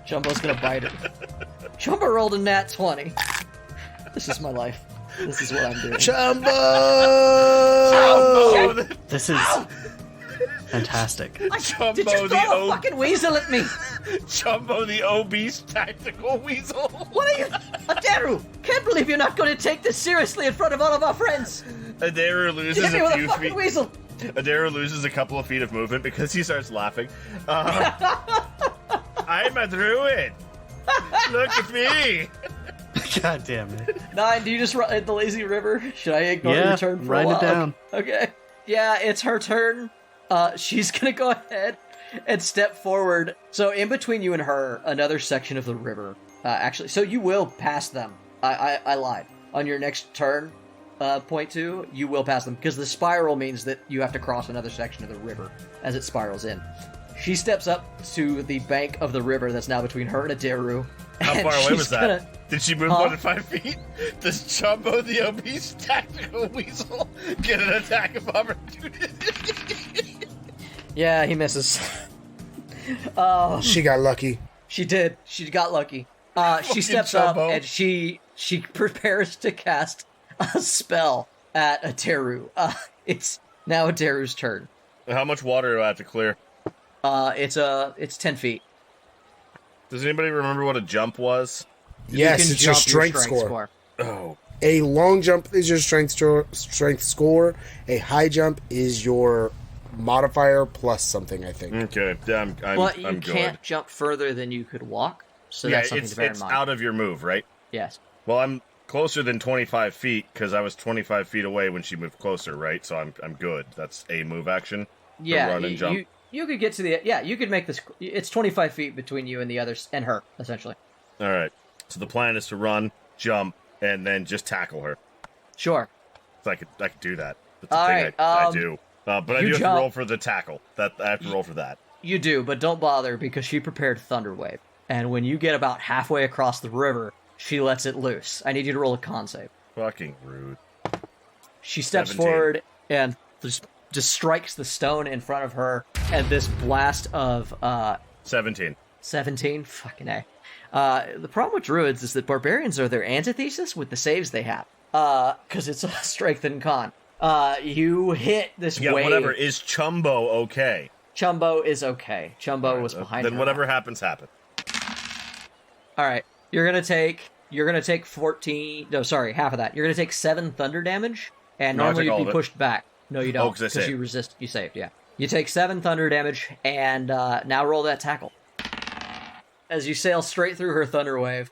Speaker 2: Chumbo's gonna bite her. Chumbo rolled a nat 20. This is my life. This is what I'm doing.
Speaker 3: Chumbo!
Speaker 1: This is fantastic.
Speaker 4: Chumbo
Speaker 2: Did you throw a fucking weasel at me?
Speaker 4: Chumbo the obese tactical weasel.
Speaker 2: What are you... Aderu! Can't believe you're not going to take this seriously in front of all of our friends.
Speaker 4: Aderu loses
Speaker 2: Hit me with
Speaker 4: a
Speaker 2: a
Speaker 4: few
Speaker 2: fucking
Speaker 4: feet.
Speaker 2: weasel.
Speaker 4: Aderu loses a couple of feet of movement because he starts laughing. I'm a druid. Look at me.
Speaker 1: God damn it.
Speaker 2: 9, do you just run the lazy river? Should I ignore your turn for a
Speaker 1: write
Speaker 2: while?
Speaker 1: it down.
Speaker 2: Okay. Yeah, it's her turn. She's gonna go ahead and step forward. So in between you and her, another section of the river. Actually, so you will pass them. I lied. On your next turn, point 2, you will pass them, because the spiral means that you have to cross another section of the river as it spirals in. She steps up to the bank of the river that's now between her and Aderu.
Speaker 4: How
Speaker 2: and
Speaker 4: far away
Speaker 2: she's
Speaker 4: was that?
Speaker 2: gonna-
Speaker 4: Did she move more than 5 feet? Does Chumbo the obese tactical weasel get an attack of opportunity?
Speaker 2: Yeah, he misses.
Speaker 3: She got lucky.
Speaker 2: She did. She got lucky. She steps
Speaker 4: Chumbo.
Speaker 2: up and she prepares to cast a spell at Aderu. It's now Aderu's turn.
Speaker 4: How much water do I have to clear?
Speaker 2: It's 10 feet.
Speaker 4: Does anybody remember what a jump was?
Speaker 3: Yes,
Speaker 2: You can
Speaker 3: it's your
Speaker 2: jump
Speaker 3: strength score.
Speaker 4: Oh.
Speaker 3: A long jump is your strength score. A high jump is your modifier plus something, I think.
Speaker 4: Okay, I'm
Speaker 2: But you
Speaker 4: good.
Speaker 2: can't jump further than you could walk, so that's something to bear in
Speaker 4: it's
Speaker 2: mind.
Speaker 4: out of your move, right?
Speaker 2: Yes.
Speaker 4: Well, I'm closer than 25 feet because I was 25 feet away when she moved closer, right? So I'm good. That's a move action.
Speaker 2: Yeah,
Speaker 4: run and jump.
Speaker 2: you could get to the... Yeah, you could make this... It's 25 feet between you and the others, and her, essentially.
Speaker 4: All right. So the plan is to run, jump, and then just tackle her.
Speaker 2: Sure.
Speaker 4: So I could do that. That's the
Speaker 2: All
Speaker 4: thing
Speaker 2: right,
Speaker 4: I do. But I
Speaker 2: you
Speaker 4: do have
Speaker 2: jump.
Speaker 4: to roll for the tackle. I have to roll for that.
Speaker 2: You do, but don't bother, because she prepared Thunder Wave. And when you get about halfway across the river, she lets it loose. I need you to roll a con save.
Speaker 4: Fucking rude.
Speaker 2: She steps
Speaker 4: 17.
Speaker 2: forward and just strikes the stone in front of her, and this blast of
Speaker 4: 17.
Speaker 2: 17? Fucking A. The problem with druids is that barbarians are their antithesis with the saves they have. Because it's a strength and con. You hit this
Speaker 4: Yeah,
Speaker 2: wave.
Speaker 4: whatever. Is Chumbo okay?
Speaker 2: Chumbo is okay. Chumbo was behind her.
Speaker 4: Then whatever happens, happens.
Speaker 2: Alright. You're gonna take 14... No, sorry, half of that. You're gonna take 7 thunder damage, and
Speaker 4: No, I
Speaker 2: normally
Speaker 4: take all
Speaker 2: you'd
Speaker 4: of
Speaker 2: be
Speaker 4: it.
Speaker 2: pushed back. No, you don't,
Speaker 4: 'cause I saved.
Speaker 2: you resist. You saved, yeah. You take 7 thunder damage, and now roll that tackle. As you sail straight through her thunder wave,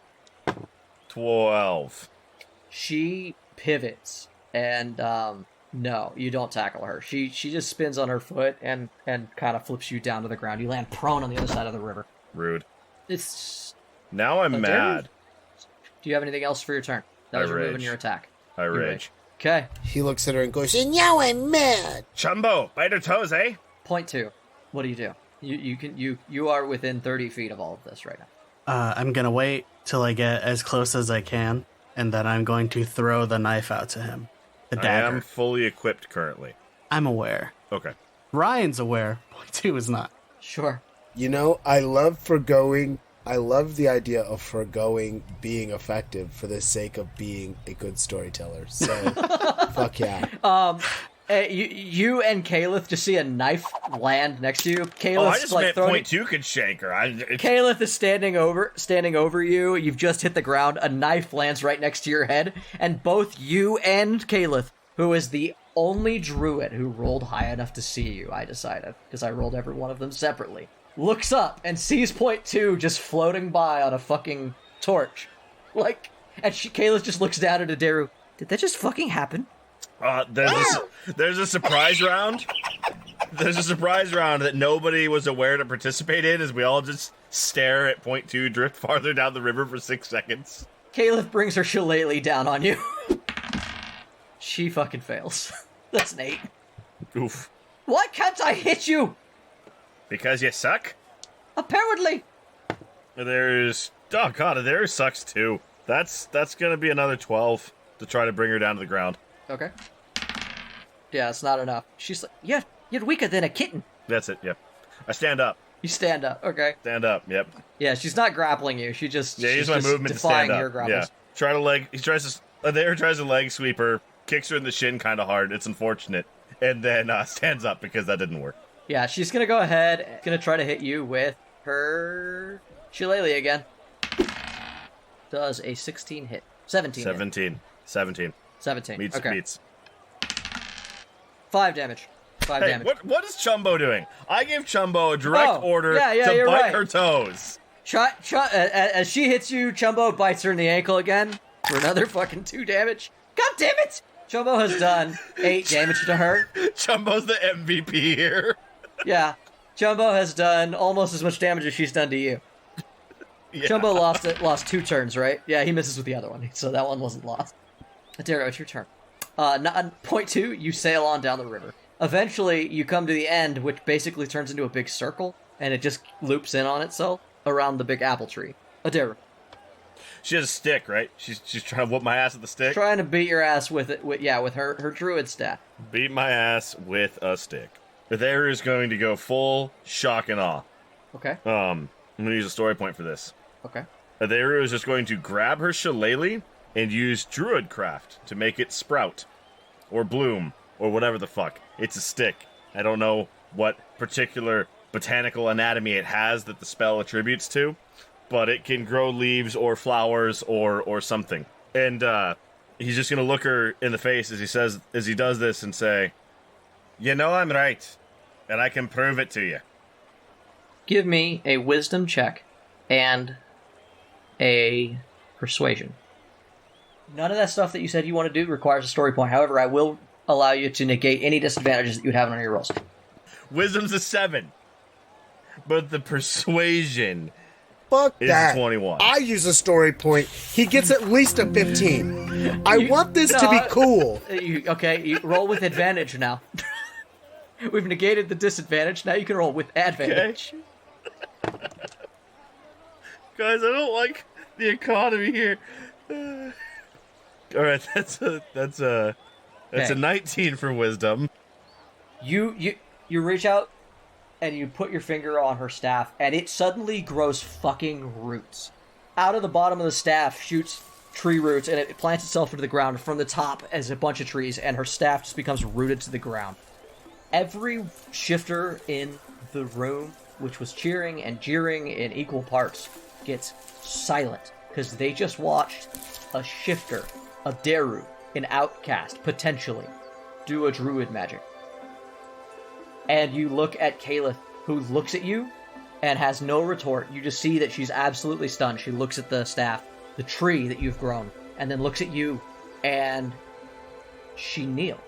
Speaker 4: 12.
Speaker 2: she pivots, and no, you don't tackle her. She just spins on her foot and kind of flips you down to the ground. You land prone on the other side of the river.
Speaker 4: Rude.
Speaker 2: It's...
Speaker 4: Now I'm
Speaker 2: Oh,
Speaker 4: mad.
Speaker 2: Do you have anything else for your turn? That was
Speaker 4: I
Speaker 2: removing
Speaker 4: rage.
Speaker 2: your attack.
Speaker 4: I
Speaker 2: You
Speaker 4: rage.
Speaker 2: Okay.
Speaker 3: He looks at her and goes, and now I'm mad.
Speaker 4: Chumbo, bite her toes, eh?
Speaker 2: Point 2. What do you do? You are within 30 feet of all of this right now.
Speaker 1: I'm gonna wait till I get as close as I can, and then I'm going to throw the knife out to him. The
Speaker 4: I
Speaker 1: dagger.
Speaker 4: am fully equipped currently.
Speaker 1: I'm aware.
Speaker 4: Okay.
Speaker 1: Ryan's aware. Point 2 is not.
Speaker 2: Sure.
Speaker 3: You know, I love the idea of foregoing being effective for the sake of being a good storyteller. So, fuck yeah.
Speaker 2: You and Caliph just see a knife land next to you.
Speaker 4: Oh, I
Speaker 2: Caliph's
Speaker 4: just
Speaker 2: like
Speaker 4: meant
Speaker 2: throwing.
Speaker 4: point 2 could shake her.
Speaker 2: Caliph is standing over you. You've just hit the ground. A knife lands right next to your head, and both you and Caliph, who is the only druid who rolled high enough to see you, I decided, because I rolled every one of them separately, looks up and sees point 2 just floating by on a fucking torch. Caliph just looks down at Aderu. Did that just fucking happen?
Speaker 4: There's a surprise round. There's a surprise round that nobody was aware to participate in, as we all just stare at point 2 drift farther down the river for 6 seconds.
Speaker 2: Caliph brings her shillelagh down on you. She fucking fails. That's an 8.
Speaker 4: Oof.
Speaker 2: Why can't I hit you?
Speaker 4: Because you suck?
Speaker 2: Apparently.
Speaker 4: There's... Oh god, there sucks too. That's gonna be another 12 to try to bring her down to the ground.
Speaker 2: Okay. Yeah, it's not enough. She's like, yeah, you're weaker than a kitten.
Speaker 4: That's it, yeah. I stand up.
Speaker 2: You stand up. Okay.
Speaker 4: Stand up. Yep.
Speaker 2: Yeah, she's not grappling you. She's
Speaker 4: use my movement to stand up.
Speaker 2: Your grapples.
Speaker 4: Yeah. Adaru tries to leg sweep her, kicks her in the shin kind of hard. It's unfortunate. And then stands up because that didn't work.
Speaker 2: Yeah, she's going to go ahead, going to try to hit you with her shillelagh again. Does a 16 hit. 17 hit.
Speaker 4: 17. Meets.
Speaker 2: 5 damage. 5 damage.
Speaker 4: What is Chumbo doing? I gave Chumbo a direct order to bite
Speaker 2: right.
Speaker 4: her toes.
Speaker 2: As she hits you, Chumbo bites her in the ankle again for another fucking 2 damage. God damn it! Chumbo has done 8 damage to her.
Speaker 4: Chumbo's the MVP here.
Speaker 2: Yeah. Chumbo has done almost as much damage as she's done to you. Yeah. Chumbo lost 2 turns, right? Yeah, he misses with the other one, so that one wasn't lost. Aderu, it's your turn. On point 2, you sail on down the river. Eventually, you come to the end, which basically turns into a big circle, and it just loops in on itself around the big apple tree. Aderu.
Speaker 4: She has a stick, right? She's trying to whoop my ass with the stick?
Speaker 2: Trying to beat your ass with it, with her druid staff.
Speaker 4: Beat my ass with a stick. Aderu is going to go full shock and awe.
Speaker 2: Okay.
Speaker 4: I'm going to use a story point for this.
Speaker 2: Okay.
Speaker 4: Aderu is just going to grab her shillelagh and use druidcraft to make it sprout. Or bloom. Or whatever the fuck. It's a stick. I don't know what particular botanical anatomy it has that the spell attributes to, but it can grow leaves or flowers or something. And he's just going to look her in the face as he does this and say, "You know I'm right, and I can prove it to you."
Speaker 2: Give me a wisdom check and a persuasion. None of that stuff that you said you want to do requires a story point. However, I will allow you to negate any disadvantages that you would have on your rolls.
Speaker 4: Wisdom's a 7. But the persuasion
Speaker 3: Fuck
Speaker 4: is
Speaker 3: that.
Speaker 4: a 21.
Speaker 3: I use a story point. He gets at least a 15. I want this to be cool.
Speaker 2: You roll with advantage now. We've negated the disadvantage. Now you can roll with advantage.
Speaker 4: Okay. Guys, I don't like the economy here. All right, that's a 19 for wisdom.
Speaker 2: You reach out and you put your finger on her staff, and it suddenly grows fucking roots. Out of the bottom of the staff shoots tree roots, and it plants itself into the ground from the top as a bunch of trees, and her staff just becomes rooted to the ground. Every shifter in the room, which was cheering and jeering in equal parts, gets silent, because they just watched a shifter, Aderu, an outcast, potentially, do a druid magic. And you look at Caliph, who looks at you and has no retort. You just see that she's absolutely stunned. She looks at the staff, the tree that you've grown, and then looks at you, and she kneels.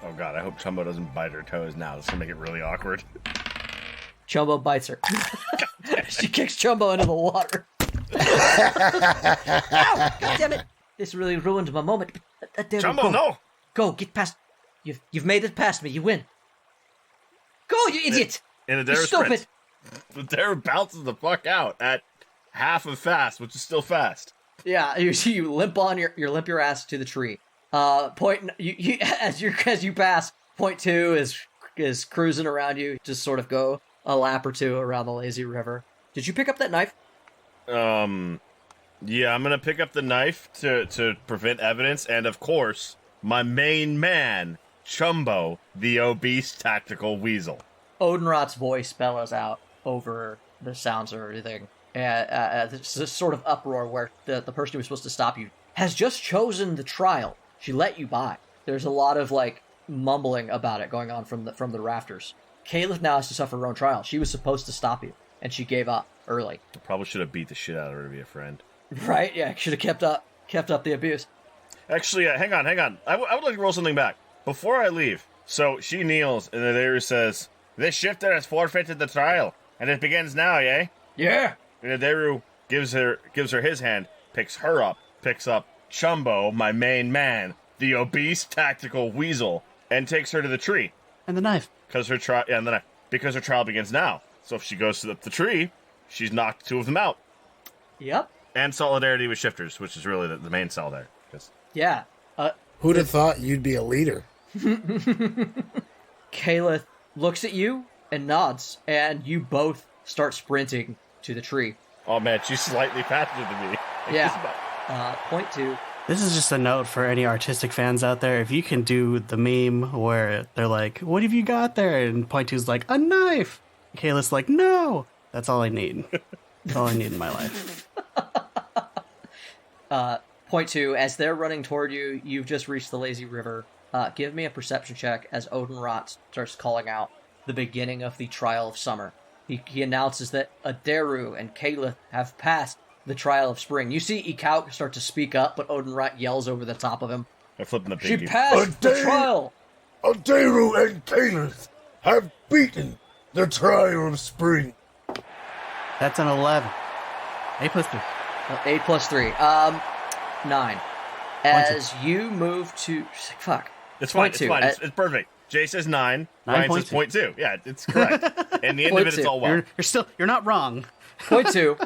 Speaker 4: Oh god, I hope Chumbo doesn't bite her toes now. This is going to make it really awkward.
Speaker 2: Chumbo bites her. She kicks Chumbo into the water. Ow! God damn it! This really ruined my moment.
Speaker 4: Chumbo, no!
Speaker 2: Go, get past. You've made it past me. You win. Go, you idiot!
Speaker 4: And
Speaker 2: you stupid.
Speaker 4: Aderu bounces the fuck out at half of fast, which is still fast.
Speaker 2: Yeah, you limp on your ass to the tree. As you pass, point 2 is cruising around you. Just sort of go a lap or 2 around the lazy river. Did you pick up that knife?
Speaker 4: Yeah, I'm gonna pick up the knife to prevent evidence, and of course, my main man, Chumbo, the obese tactical weasel.
Speaker 2: Odenrot's voice bellows out over the sounds of everything. This sort of uproar where the person who was supposed to stop you has just chosen the trial. She let you by. There's a lot of mumbling about it going on from the rafters. Caliph now has to suffer her own trial. She was supposed to stop you, and she gave up early.
Speaker 4: I probably should have beat the shit out of her to be a friend.
Speaker 2: Right? Yeah, should have kept up the abuse.
Speaker 4: Actually, hang on. I would like to roll something back before I leave. So she kneels, and Aderu says, "This shifter has forfeited the trial, and it begins now, yay?"
Speaker 2: Yeah.
Speaker 4: And Aderu gives her his hand, picks her up, picks up Chumbo, my main man, the obese tactical weasel, and takes her to the tree.
Speaker 1: And the knife.
Speaker 4: Because her trial begins now. So if she goes to the tree, she's knocked 2 of them out.
Speaker 2: Yep.
Speaker 4: And solidarity with shifters, which is really the main sell there.
Speaker 2: Yeah.
Speaker 3: Who'd have thought you'd be a leader?
Speaker 2: Caliph looks at you and nods, and you both start sprinting to the tree.
Speaker 4: Oh man, she's slightly faster than me.
Speaker 2: Yeah. Point 2.
Speaker 1: This is just a note for any artistic fans out there. If you can do the meme where they're like, what have you got there? And point 2's like, a knife. Kayla's like, no. That's all I need. That's all I need in my life.
Speaker 2: Point 2, as they're running toward you, you've just reached the lazy river. Give me a perception check as Odenrot starts calling out the beginning of the Trial of Summer. He announces that Aderu and Caliph have passed the Trial of Spring. You see Ikauk start to speak up, but Odenrot yells over the top of him.
Speaker 4: I'm flipping the
Speaker 2: She
Speaker 4: piggy.
Speaker 2: passed the trial!
Speaker 3: Aderu and Caliph have beaten the Trial of Spring.
Speaker 1: That's an 11. 8 plus 3.
Speaker 2: 8 plus 3. 9. As you move to... Fuck.
Speaker 4: It's fine.
Speaker 2: Point
Speaker 4: It's
Speaker 2: 2.
Speaker 4: fine. It's perfect. Jay says 9. Ryan says 0.2. Yeah, it's correct. And the end of it,
Speaker 2: 0.2.
Speaker 4: it's all well.
Speaker 1: You're not wrong.
Speaker 2: Point 2.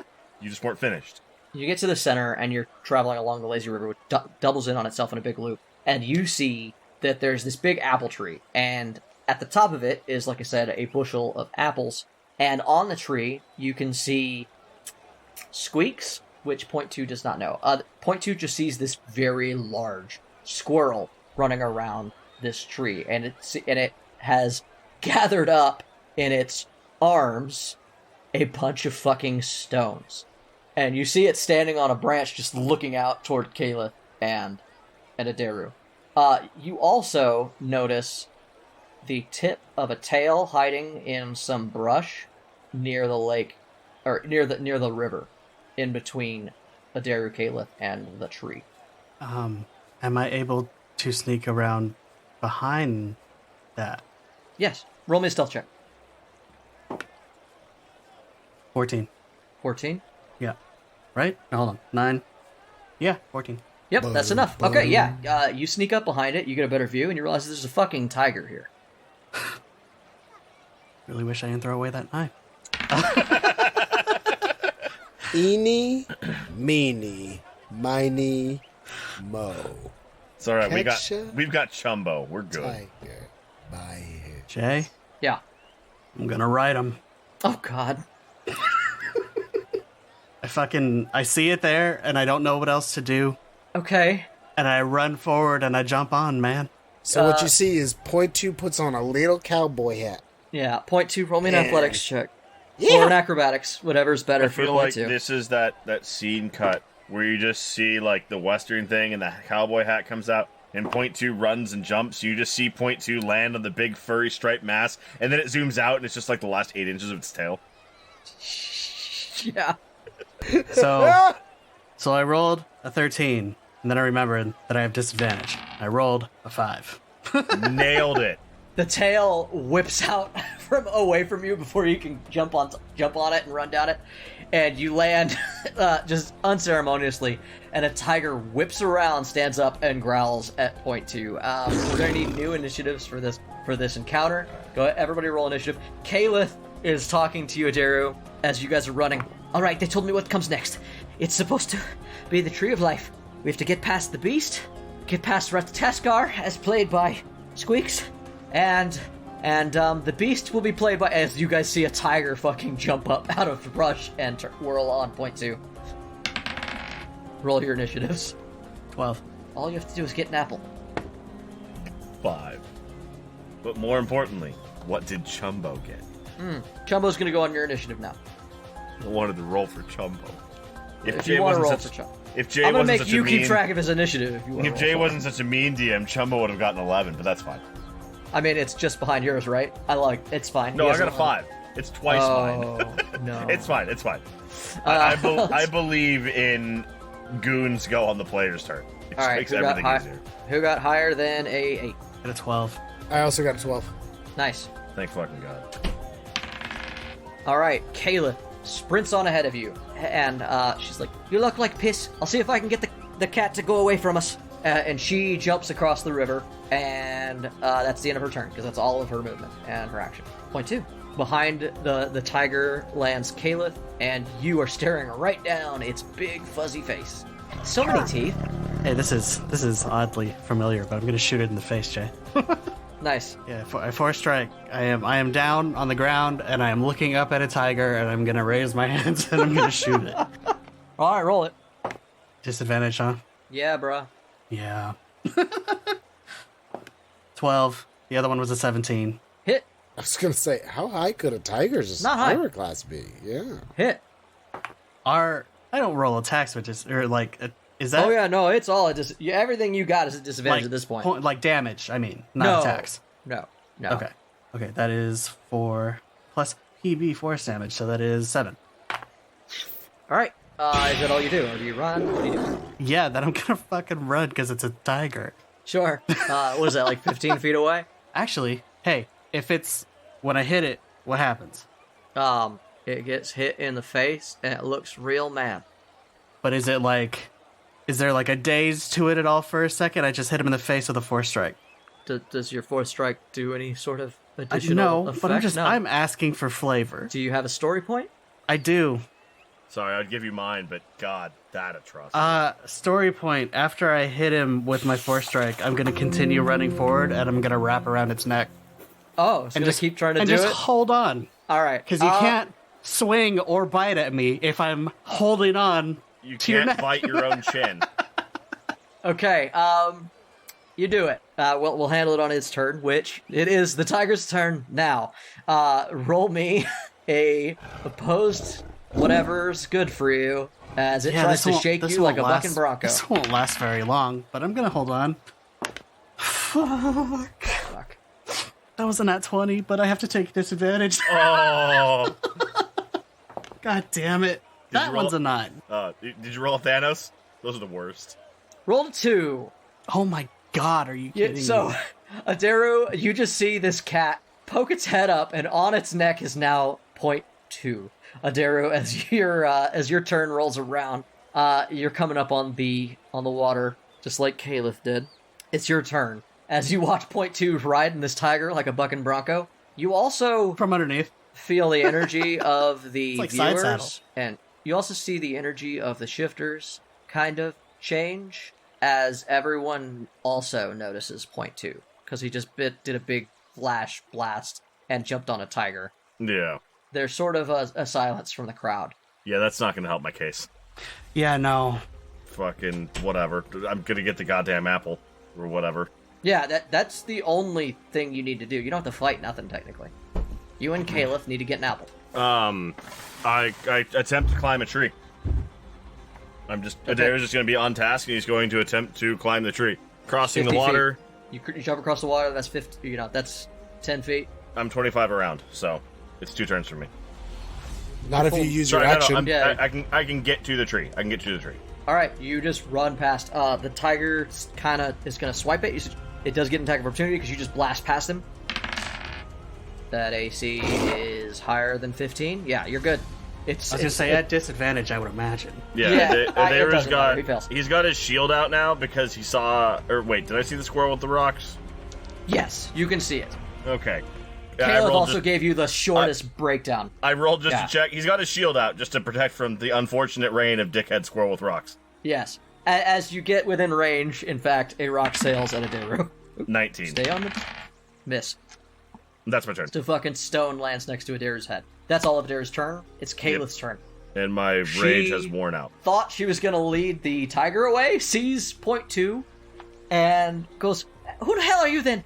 Speaker 4: You just weren't finished.
Speaker 2: You get to the center, and you're traveling along the lazy river, which doubles in on itself in a big loop. And you see that there's this big apple tree, and at the top of it is, like I said, a bushel of apples. And on the tree, you can see squeaks, which Point 2 does not know. Point 2 just sees this very large squirrel running around this tree, and it has gathered up in its arms a bunch of fucking stones. And you see it standing on a branch just looking out toward Caliph and Aderu. You also notice the tip of a tail hiding in some brush near the lake, or near the river, in between Aderu, Caliph, and the tree.
Speaker 1: Am I able to sneak around behind that?
Speaker 2: Yes. Roll me a stealth check.
Speaker 1: 14.
Speaker 2: 14?
Speaker 1: Yeah. Right? No, hold on. 9. Yeah, 14.
Speaker 2: Yep, that's enough. Okay, yeah. You sneak up behind it, you get a better view, and you realize there's a fucking tiger here.
Speaker 1: Really wish I didn't throw away that knife.
Speaker 3: Eeny, meeny, miny, mo.
Speaker 4: It's all right.
Speaker 3: Ketchup,
Speaker 4: We've got Chumbo. We're good.
Speaker 3: Tiger by his.
Speaker 1: Jay,
Speaker 2: Yeah.
Speaker 1: I'm gonna ride him.
Speaker 2: Oh, God.
Speaker 1: I see it there, and I don't know what else to do.
Speaker 2: Okay.
Speaker 1: And I run forward, and I jump on, man.
Speaker 3: So what you see is Point 2 puts on a little cowboy hat.
Speaker 2: Yeah, Point 2, roll me an athletics check.
Speaker 3: Yeah.
Speaker 2: Or an acrobatics, whatever's better
Speaker 4: I
Speaker 2: for
Speaker 4: feel
Speaker 2: Point
Speaker 4: like
Speaker 2: 2.
Speaker 4: this is that scene cut where you just see like the western thing and the cowboy hat comes out and Point 2 runs and jumps. You just see Point 2 land on the big furry striped mass, and then it zooms out and it's just like the last 8 inches of its tail.
Speaker 2: Yeah.
Speaker 1: So I rolled a 13, and then I remembered that I have disadvantage. I rolled a 5.
Speaker 4: Nailed it.
Speaker 2: The tail whips out from away from you before you can jump on it and run down it, and you land just unceremoniously. And a tiger whips around, stands up, and growls at Point 2. We're gonna need new initiatives for this encounter. Go ahead, everybody, roll initiative. Caliph is talking to you, Aderu, as you guys are running. All right, they told me what comes next. It's supposed to be the Tree of Life. We have to get past the beast, get past Ratataskar, as played by Squeaks. And the beast will be played by, as you guys see a tiger fucking jump up out of the brush and whirl on Point 2. Roll your initiatives.
Speaker 1: 12.
Speaker 2: All you have to do is get an apple.
Speaker 4: 5. But more importantly, what did Chumbo get?
Speaker 2: Chumbo's gonna go on your initiative now.
Speaker 4: I wanted to roll for Chumbo.
Speaker 2: If you want to roll for Chumbo.
Speaker 4: If Jay
Speaker 2: I'm gonna
Speaker 4: wasn't
Speaker 2: make
Speaker 4: such
Speaker 2: you
Speaker 4: a
Speaker 2: keep
Speaker 4: mean,
Speaker 2: track of his initiative if you want.
Speaker 4: if Jay wasn't such a mean DM, Chumbo would have gotten 11, but that's fine.
Speaker 2: I mean, it's just behind yours, right? It's fine.
Speaker 4: No,
Speaker 2: He
Speaker 4: I
Speaker 2: has
Speaker 4: got a 5. It's twice mine.
Speaker 2: Oh, no.
Speaker 4: It's fine. It's fine. I believe in goons go on the player's turn. It just
Speaker 2: All right,
Speaker 4: makes everything easier.
Speaker 2: Who got higher than a 8?
Speaker 1: I got a 12.
Speaker 3: I also got a 12.
Speaker 2: Nice.
Speaker 4: Thank fucking God.
Speaker 2: All right, Kayla sprints on ahead of you, and she's like, "You look like piss. I'll see if I can get the cat to go away from us." And she jumps across the river, and that's the end of her turn, because that's all of her movement and her action. Point 2. Behind the tiger lands Caliph, and you are staring right down its big fuzzy face. So many teeth.
Speaker 1: Hey, this is oddly familiar, but I'm gonna shoot it in the face, Jay.
Speaker 2: Nice.
Speaker 1: Yeah, four strike. I am down on the ground, and I am looking up at a tiger, and I'm gonna raise my hands, and I'm gonna shoot it.
Speaker 2: All right, roll it.
Speaker 1: Disadvantage, huh?
Speaker 2: Yeah, bruh.
Speaker 1: Yeah. 12. The other one was a 17.
Speaker 2: Hit.
Speaker 3: I was going to say, how high could a tiger's
Speaker 2: Not high.
Speaker 3: armor class be? Yeah.
Speaker 2: Hit.
Speaker 1: I don't roll attacks, which is is that?
Speaker 2: Oh yeah, no, it's all everything you got is a disadvantage at this point.
Speaker 1: Like damage, I mean, not attacks.
Speaker 2: No.
Speaker 1: Okay, that is 4 plus PB force damage, so that is 7.
Speaker 2: All right. Is that all you do, or do you run? What do you do?
Speaker 1: Yeah, then I'm gonna fucking run because it's a tiger.
Speaker 2: Sure. What is that, like 15 feet away?
Speaker 1: Actually, hey, if it's when I hit it, what happens?
Speaker 2: It gets hit in the face and it looks real mad.
Speaker 1: But is there like a daze to it at all for a second? I just hit him in the face with a 4 strike.
Speaker 2: Does your 4th strike do any sort of additional effect?
Speaker 1: But I'm asking for flavor.
Speaker 2: Do you have a story point?
Speaker 1: I do.
Speaker 4: Sorry, I'd give you mine, but God, that atrocity.
Speaker 1: Story point. After I hit him with my 4 strike, I'm gonna continue running forward, and I'm gonna wrap around its neck.
Speaker 2: Oh, so just keep trying to do it?
Speaker 1: And just hold on.
Speaker 2: All right.
Speaker 1: Because you can't swing or bite at me if I'm holding on
Speaker 4: You
Speaker 1: to your
Speaker 4: can't
Speaker 1: neck.
Speaker 4: bite your own chin.
Speaker 2: Okay, you do it. We'll handle it on its turn, which it is the tiger's turn now. Roll me a opposed whatever's good for you as it tries to shake you like a bucking bronco.
Speaker 1: This won't last very long, but I'm gonna hold on.
Speaker 2: Fuck.
Speaker 1: That was a nat 20, but I have to take disadvantage.
Speaker 4: Oh.
Speaker 1: God damn it. That one's a 9.
Speaker 4: Did you roll a Thanos? Those are the worst.
Speaker 2: Roll a 2.
Speaker 1: Oh my god, are you kidding me?
Speaker 2: So, Aderu, you just see this cat poke its head up, and on its neck is now 0.2. Aderu, as your turn rolls around, you're coming up on the water, just like Caliph did. It's your turn. As you watch 0.2 riding this tiger like a bucking bronco, you also
Speaker 1: From underneath.
Speaker 2: feel the energy of the
Speaker 1: It's like side
Speaker 2: viewers,
Speaker 1: saddle.
Speaker 2: and you also see the energy of the shifters kind of change as everyone also notices 0.2, because he just did a big flash blast and jumped on a tiger.
Speaker 4: Yeah.
Speaker 2: There's sort of a silence from the crowd.
Speaker 4: Yeah, that's not going to help my case.
Speaker 1: Yeah, no.
Speaker 4: Fucking whatever. I'm going to get the goddamn apple. Or whatever.
Speaker 2: Yeah, that's the only thing you need to do. You don't have to fight nothing, technically. You and Caliph need to get an apple.
Speaker 4: I attempt to climb a tree. Adair's just going to be on task, and he's going to attempt to climb the tree. Crossing the water.
Speaker 2: You jump across the water, that's 50, that's 10 feet.
Speaker 4: I'm 25 around, so it's 2 turns for me.
Speaker 3: Not if you use your action.
Speaker 2: Yeah.
Speaker 4: I can get to the tree.
Speaker 2: All right, you just run past. The tiger kind of is going to swipe it. It does get an attack of opportunity because you just blast past him. That AC is higher than 15. Yeah, you're good.
Speaker 1: I was going to say, at disadvantage, I would imagine.
Speaker 4: He's got his shield out now because he saw... Or wait, did I see the squirrel with the rocks?
Speaker 2: Yes, you can see it.
Speaker 4: Okay.
Speaker 2: Caleb also gave you the shortest breakdown.
Speaker 4: I rolled just to check. He's got his shield out just to protect from the unfortunate rain of dickhead squirrel with rocks.
Speaker 2: Yes. As you get within range, in fact, a rock sails at Aderu.
Speaker 4: 19.
Speaker 2: Stay on the... Miss.
Speaker 4: That's my turn.
Speaker 2: The fucking stone lands next to Aderu's head. That's all of Aderu's turn. It's Caleth's turn.
Speaker 4: And my rage has worn out.
Speaker 2: Thought she was going to lead the tiger away, sees 0.2, and goes, "Who the hell are you then?"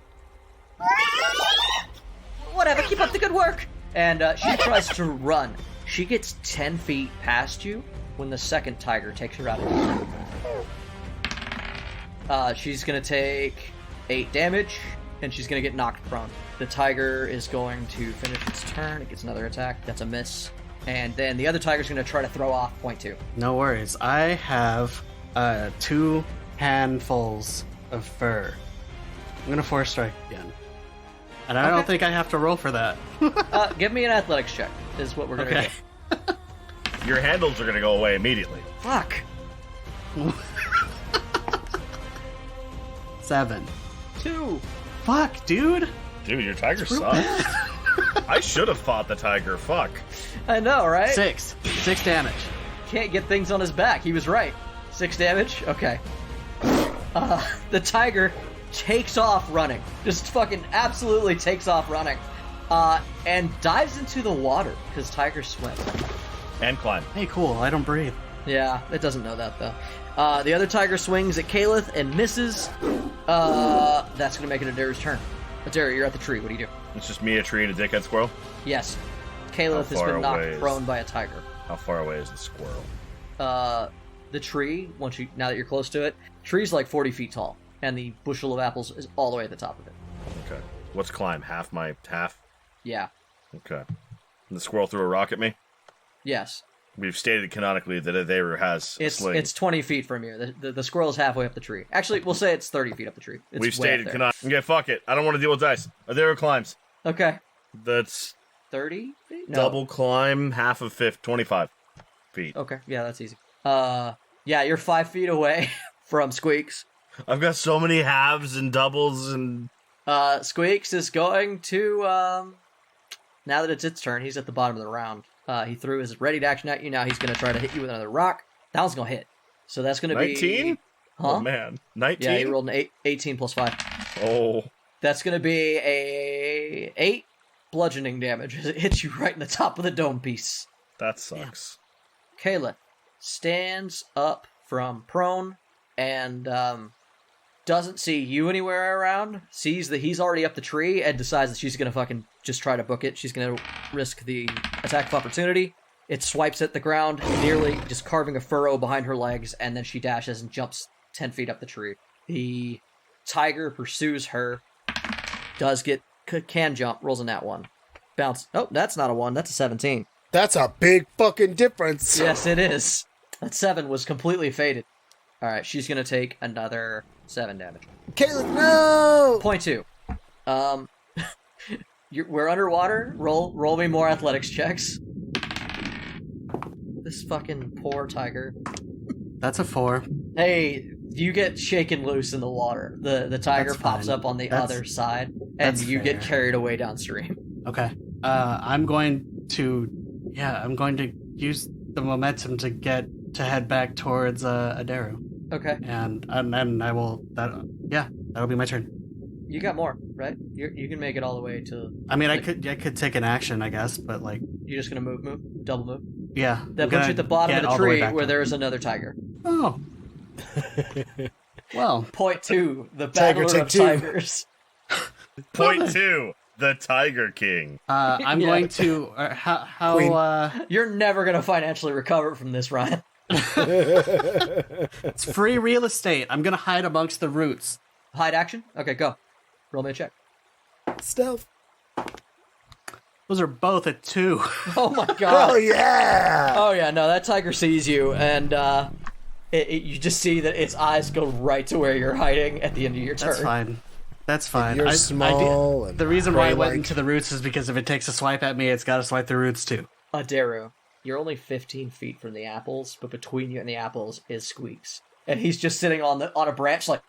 Speaker 2: "Whatever, keep up the good work." And she tries to run. She gets 10 feet past you when the second tiger takes her out of you. She's going to take 8 damage, and she's going to get knocked prone. The tiger is going to finish its turn. It gets another attack. That's a miss. And then the other tiger's going to try to throw off 0.2.
Speaker 1: No worries. I have 2 handfuls of fur. I'm going to 4 strike again. And I don't think I have to roll for that.
Speaker 2: Give me an athletics check, is what we're going to do.
Speaker 4: Your handles are going to go away immediately.
Speaker 2: Fuck.
Speaker 1: 7.
Speaker 2: 2.
Speaker 1: Fuck, dude.
Speaker 4: Dude, your tiger sucks. I should have fought the tiger. Fuck.
Speaker 2: I know, right?
Speaker 1: 6 damage.
Speaker 2: Can't get things on his back. He was right. 6 damage? Okay. The tiger takes off running. Just fucking absolutely takes off running. And dives into the water, because tigers swim.
Speaker 4: And climb.
Speaker 1: Hey, cool. I don't breathe.
Speaker 2: Yeah, it doesn't know that, though. The other tiger swings at Caleth and misses. That's going to make it Aderu's turn. Aderu, you're at the tree. What do you do?
Speaker 4: It's just me, a tree, and a dickhead squirrel?
Speaker 2: Yes. Caleth has been knocked prone by a tiger.
Speaker 4: How far away is the squirrel?
Speaker 2: The tree, now that you're close to it, tree's like 40 feet tall, and the bushel of apples is all the way at the top of it.
Speaker 4: Okay. What's climb? Half?
Speaker 2: Yeah.
Speaker 4: Okay. And the squirrel threw a rock at me?
Speaker 2: Yes.
Speaker 4: We've stated canonically that Aderu has a sling.
Speaker 2: It's 20 feet from you. The squirrel is halfway up the tree. Actually, we'll say it's 30 feet up the tree.
Speaker 4: We've stated canonically. Okay, fuck it. I don't want to deal with dice. Aderu climbs.
Speaker 2: Okay.
Speaker 4: That's
Speaker 2: 30 feet? No.
Speaker 4: double climb, half of 25 feet.
Speaker 2: Okay, yeah, that's easy. Yeah, you're 5 feet away from Squeaks.
Speaker 4: I've got so many halves and doubles and...
Speaker 2: Squeaks is going to, now that it's its turn, he's at the bottom of the round. He threw his ready to action at you. Now he's going to try to hit you with another rock. That one's going to hit. So that's going to be...
Speaker 4: 19?
Speaker 2: Huh?
Speaker 4: Oh, man. 19?
Speaker 2: Yeah, he rolled an 18 plus 5.
Speaker 4: Oh.
Speaker 2: That's going to be a 8 bludgeoning damage as it hits you right in the top of the dome piece.
Speaker 4: That sucks.
Speaker 2: Kayla stands up from prone and doesn't see you anywhere around, sees that he's already up the tree, and decides that she's going to fucking just try to book it. She's going to risk the attack of opportunity. It swipes at the ground, nearly just carving a furrow behind her legs, and then she dashes and jumps 10 feet up the tree. The tiger pursues her, can jump, rolls a nat 1. Bounce. Oh, that's not a 1, that's a 17.
Speaker 3: That's a big fucking difference.
Speaker 2: Yes, it is. That 7 was completely faded. Alright, she's going to take another 7 damage.
Speaker 3: Caleb, no!
Speaker 2: Point 2. We're underwater. Roll me more athletics checks. This fucking poor tiger.
Speaker 1: That's a 4.
Speaker 2: Hey, you get shaken loose in the water. The tiger
Speaker 1: That's
Speaker 2: pops
Speaker 1: fine.
Speaker 2: up on the other side, and you get carried away downstream.
Speaker 1: Okay. I'm going to use the momentum to head back towards Aderu.
Speaker 2: Okay.
Speaker 1: And I will that'll be my turn.
Speaker 2: You got more, right? You can make it all the way to.
Speaker 1: I mean, I could take an action, I guess, but like
Speaker 2: you're just gonna move, double move.
Speaker 1: Yeah.
Speaker 2: That puts you at the bottom of the tree where there is another tiger.
Speaker 1: Oh. Well.
Speaker 2: Point 2, the battler of tigers.
Speaker 4: Point 2, the Tiger King.
Speaker 1: I'm going to
Speaker 2: You're never gonna financially recover from this, Ryan.
Speaker 1: It's free real estate. I'm gonna hide amongst the roots.
Speaker 2: Hide action? Okay, go. Roll me a check.
Speaker 3: Stealth.
Speaker 1: Those are both at 2.
Speaker 2: Oh my god.
Speaker 3: Oh yeah.
Speaker 2: Oh yeah, no, that tiger sees you, and you just see that its eyes go right to where you're hiding at the end of your turn.
Speaker 1: That's fine.
Speaker 3: You're small.
Speaker 1: The reason why I went into the roots is because if it takes a swipe at me, it's got to swipe the roots too.
Speaker 2: Aderu, you're only 15 feet from the apples, but between you and the apples is Squeaks. And he's just sitting on a branch like,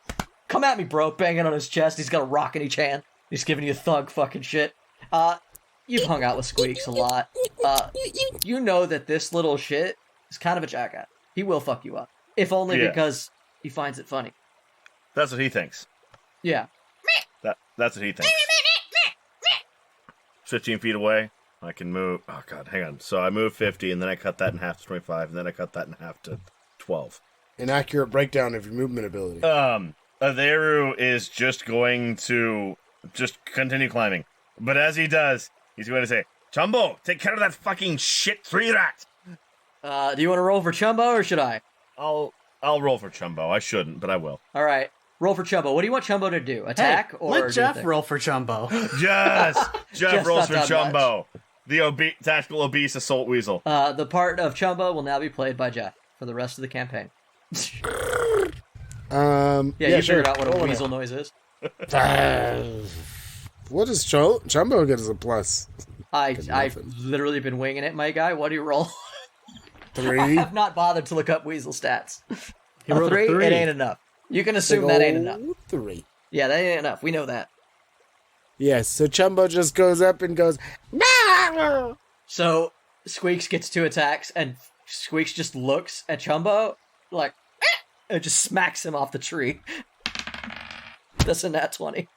Speaker 2: come at me, bro, banging on his chest. He's got a rock in each hand. He's giving you thug fucking shit. You've hung out with Squeaks a lot. You know that this little shit is kind of a jackass. He will fuck you up. If only because he finds it funny.
Speaker 4: That's what he thinks.
Speaker 2: Yeah.
Speaker 4: That's what he thinks. 15 feet away. I can move. Oh, God, hang on. So I move 50, and then I cut that in half to 25, and then I cut that in half to 12.
Speaker 3: An accurate breakdown of your movement ability.
Speaker 4: Aderu is just going to just continue climbing. But as he does, he's going to say, Chumbo, take care of that fucking shit tree rat.
Speaker 2: Do you want to roll for Chumbo, or should I?
Speaker 4: I'll roll for Chumbo. I shouldn't, but I will.
Speaker 2: All right. Roll for Chumbo. What do you want Chumbo to do? Attack or
Speaker 1: let Jeff roll for Chumbo?
Speaker 4: Yes! Jeff rolls for Chumbo. The tactical obese assault weasel.
Speaker 2: The part of Chumbo will now be played by Jeff for the rest of the campaign.
Speaker 3: You
Speaker 2: figured out what a weasel noise is.
Speaker 3: What does Chumbo get as a plus?
Speaker 2: I've literally been winging it, my guy. What do you roll?
Speaker 3: 3.
Speaker 2: I have not bothered to look up weasel stats.
Speaker 1: He rolled a 3.
Speaker 2: It ain't enough. You can assume that ain't enough.
Speaker 3: 3.
Speaker 2: Yeah, that ain't enough. We know that.
Speaker 3: Yes, so Chumbo just goes up and goes, no!
Speaker 2: So Squeaks gets 2 attacks, and Squeaks just looks at Chumbo like, and just smacks him off the tree. That's a nat 20.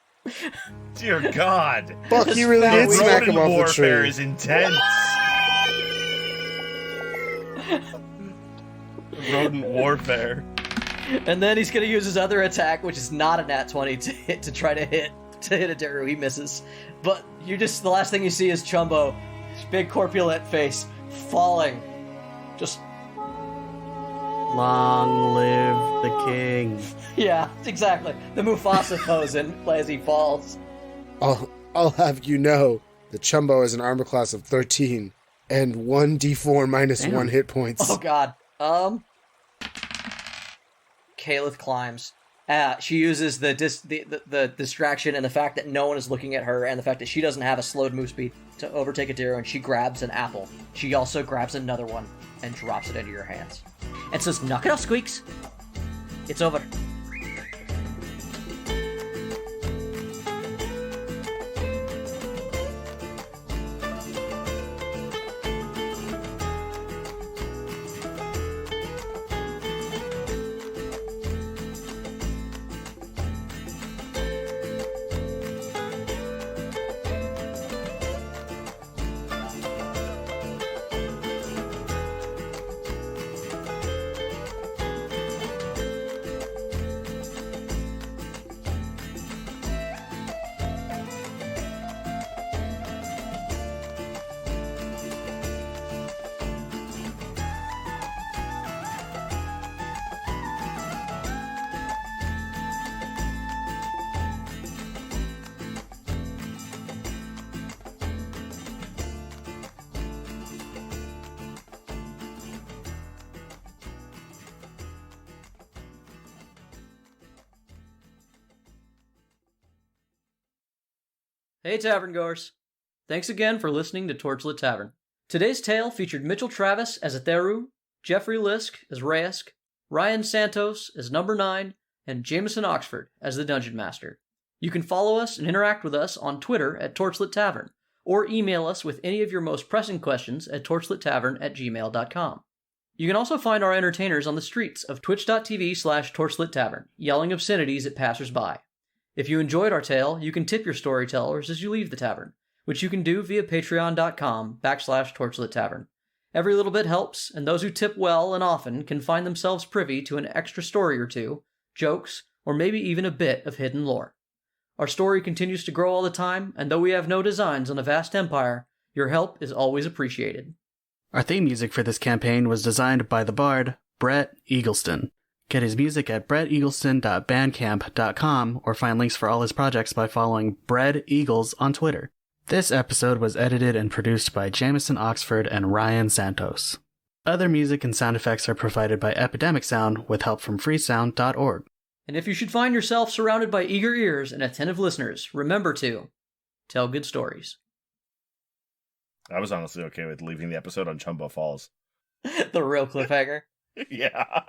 Speaker 4: Dear God.
Speaker 3: Fuck, he really did smack him off the
Speaker 4: warfare
Speaker 3: tree.
Speaker 4: is intense. Rodent warfare.
Speaker 2: And then he's going to use his other attack, which is not a nat 20, to try to hit Aderu. He misses. But the last thing you see is Chumbo, his big corpulent face, falling. Just...
Speaker 1: Long live the king.
Speaker 2: Yeah, exactly. The Mufasa pose as he falls.
Speaker 3: I'll have you know that Chumbo is an armor class of 13 and 1d4 minus 1 hit points.
Speaker 2: Oh god. Kalith climbs. She uses the distraction and the fact that no one is looking at her and the fact that she doesn't have a slowed move speed to overtake Aderu, and she grabs an apple. She also grabs another one and drops it into your hands. And says, knock it off, Squeaks. It's over. Hey Tavern Goers! Thanks again for listening to Torchlit Tavern. Today's tale featured Mitchell Travis as Aderu, Jeffrey Lisk as Raysk, Ryan Santos as Number 9, and Jameson Oxford as the Dungeon Master. You can follow us and interact with us on Twitter at Torchlit Tavern, or email us with any of your most pressing questions at torchlittavern@gmail.com. You can also find our entertainers on the streets of twitch.tv/torchlittavern, yelling obscenities at passersby. If you enjoyed our tale, you can tip your storytellers as you leave the tavern, which you can do via patreon.com/torchlittavern. Every little bit helps, and those who tip well and often can find themselves privy to an extra story or two, jokes, or maybe even a bit of hidden lore. Our story continues to grow all the time, and though we have no designs on a vast empire, your help is always appreciated.
Speaker 1: Our theme music for this campaign was designed by the bard, Brett Eagleston. Get his music at bretteagleston.bandcamp.com or find links for all his projects by following Bread Eagles on Twitter. This episode was edited and produced by Jameson Oxford and Ryan Santos. Other music and sound effects are provided by Epidemic Sound with help from freesound.org.
Speaker 2: And if you should find yourself surrounded by eager ears and attentive listeners, remember to tell good stories.
Speaker 4: I was honestly okay with leaving the episode on Chumbo Falls.
Speaker 2: The real cliffhanger.
Speaker 4: Yeah.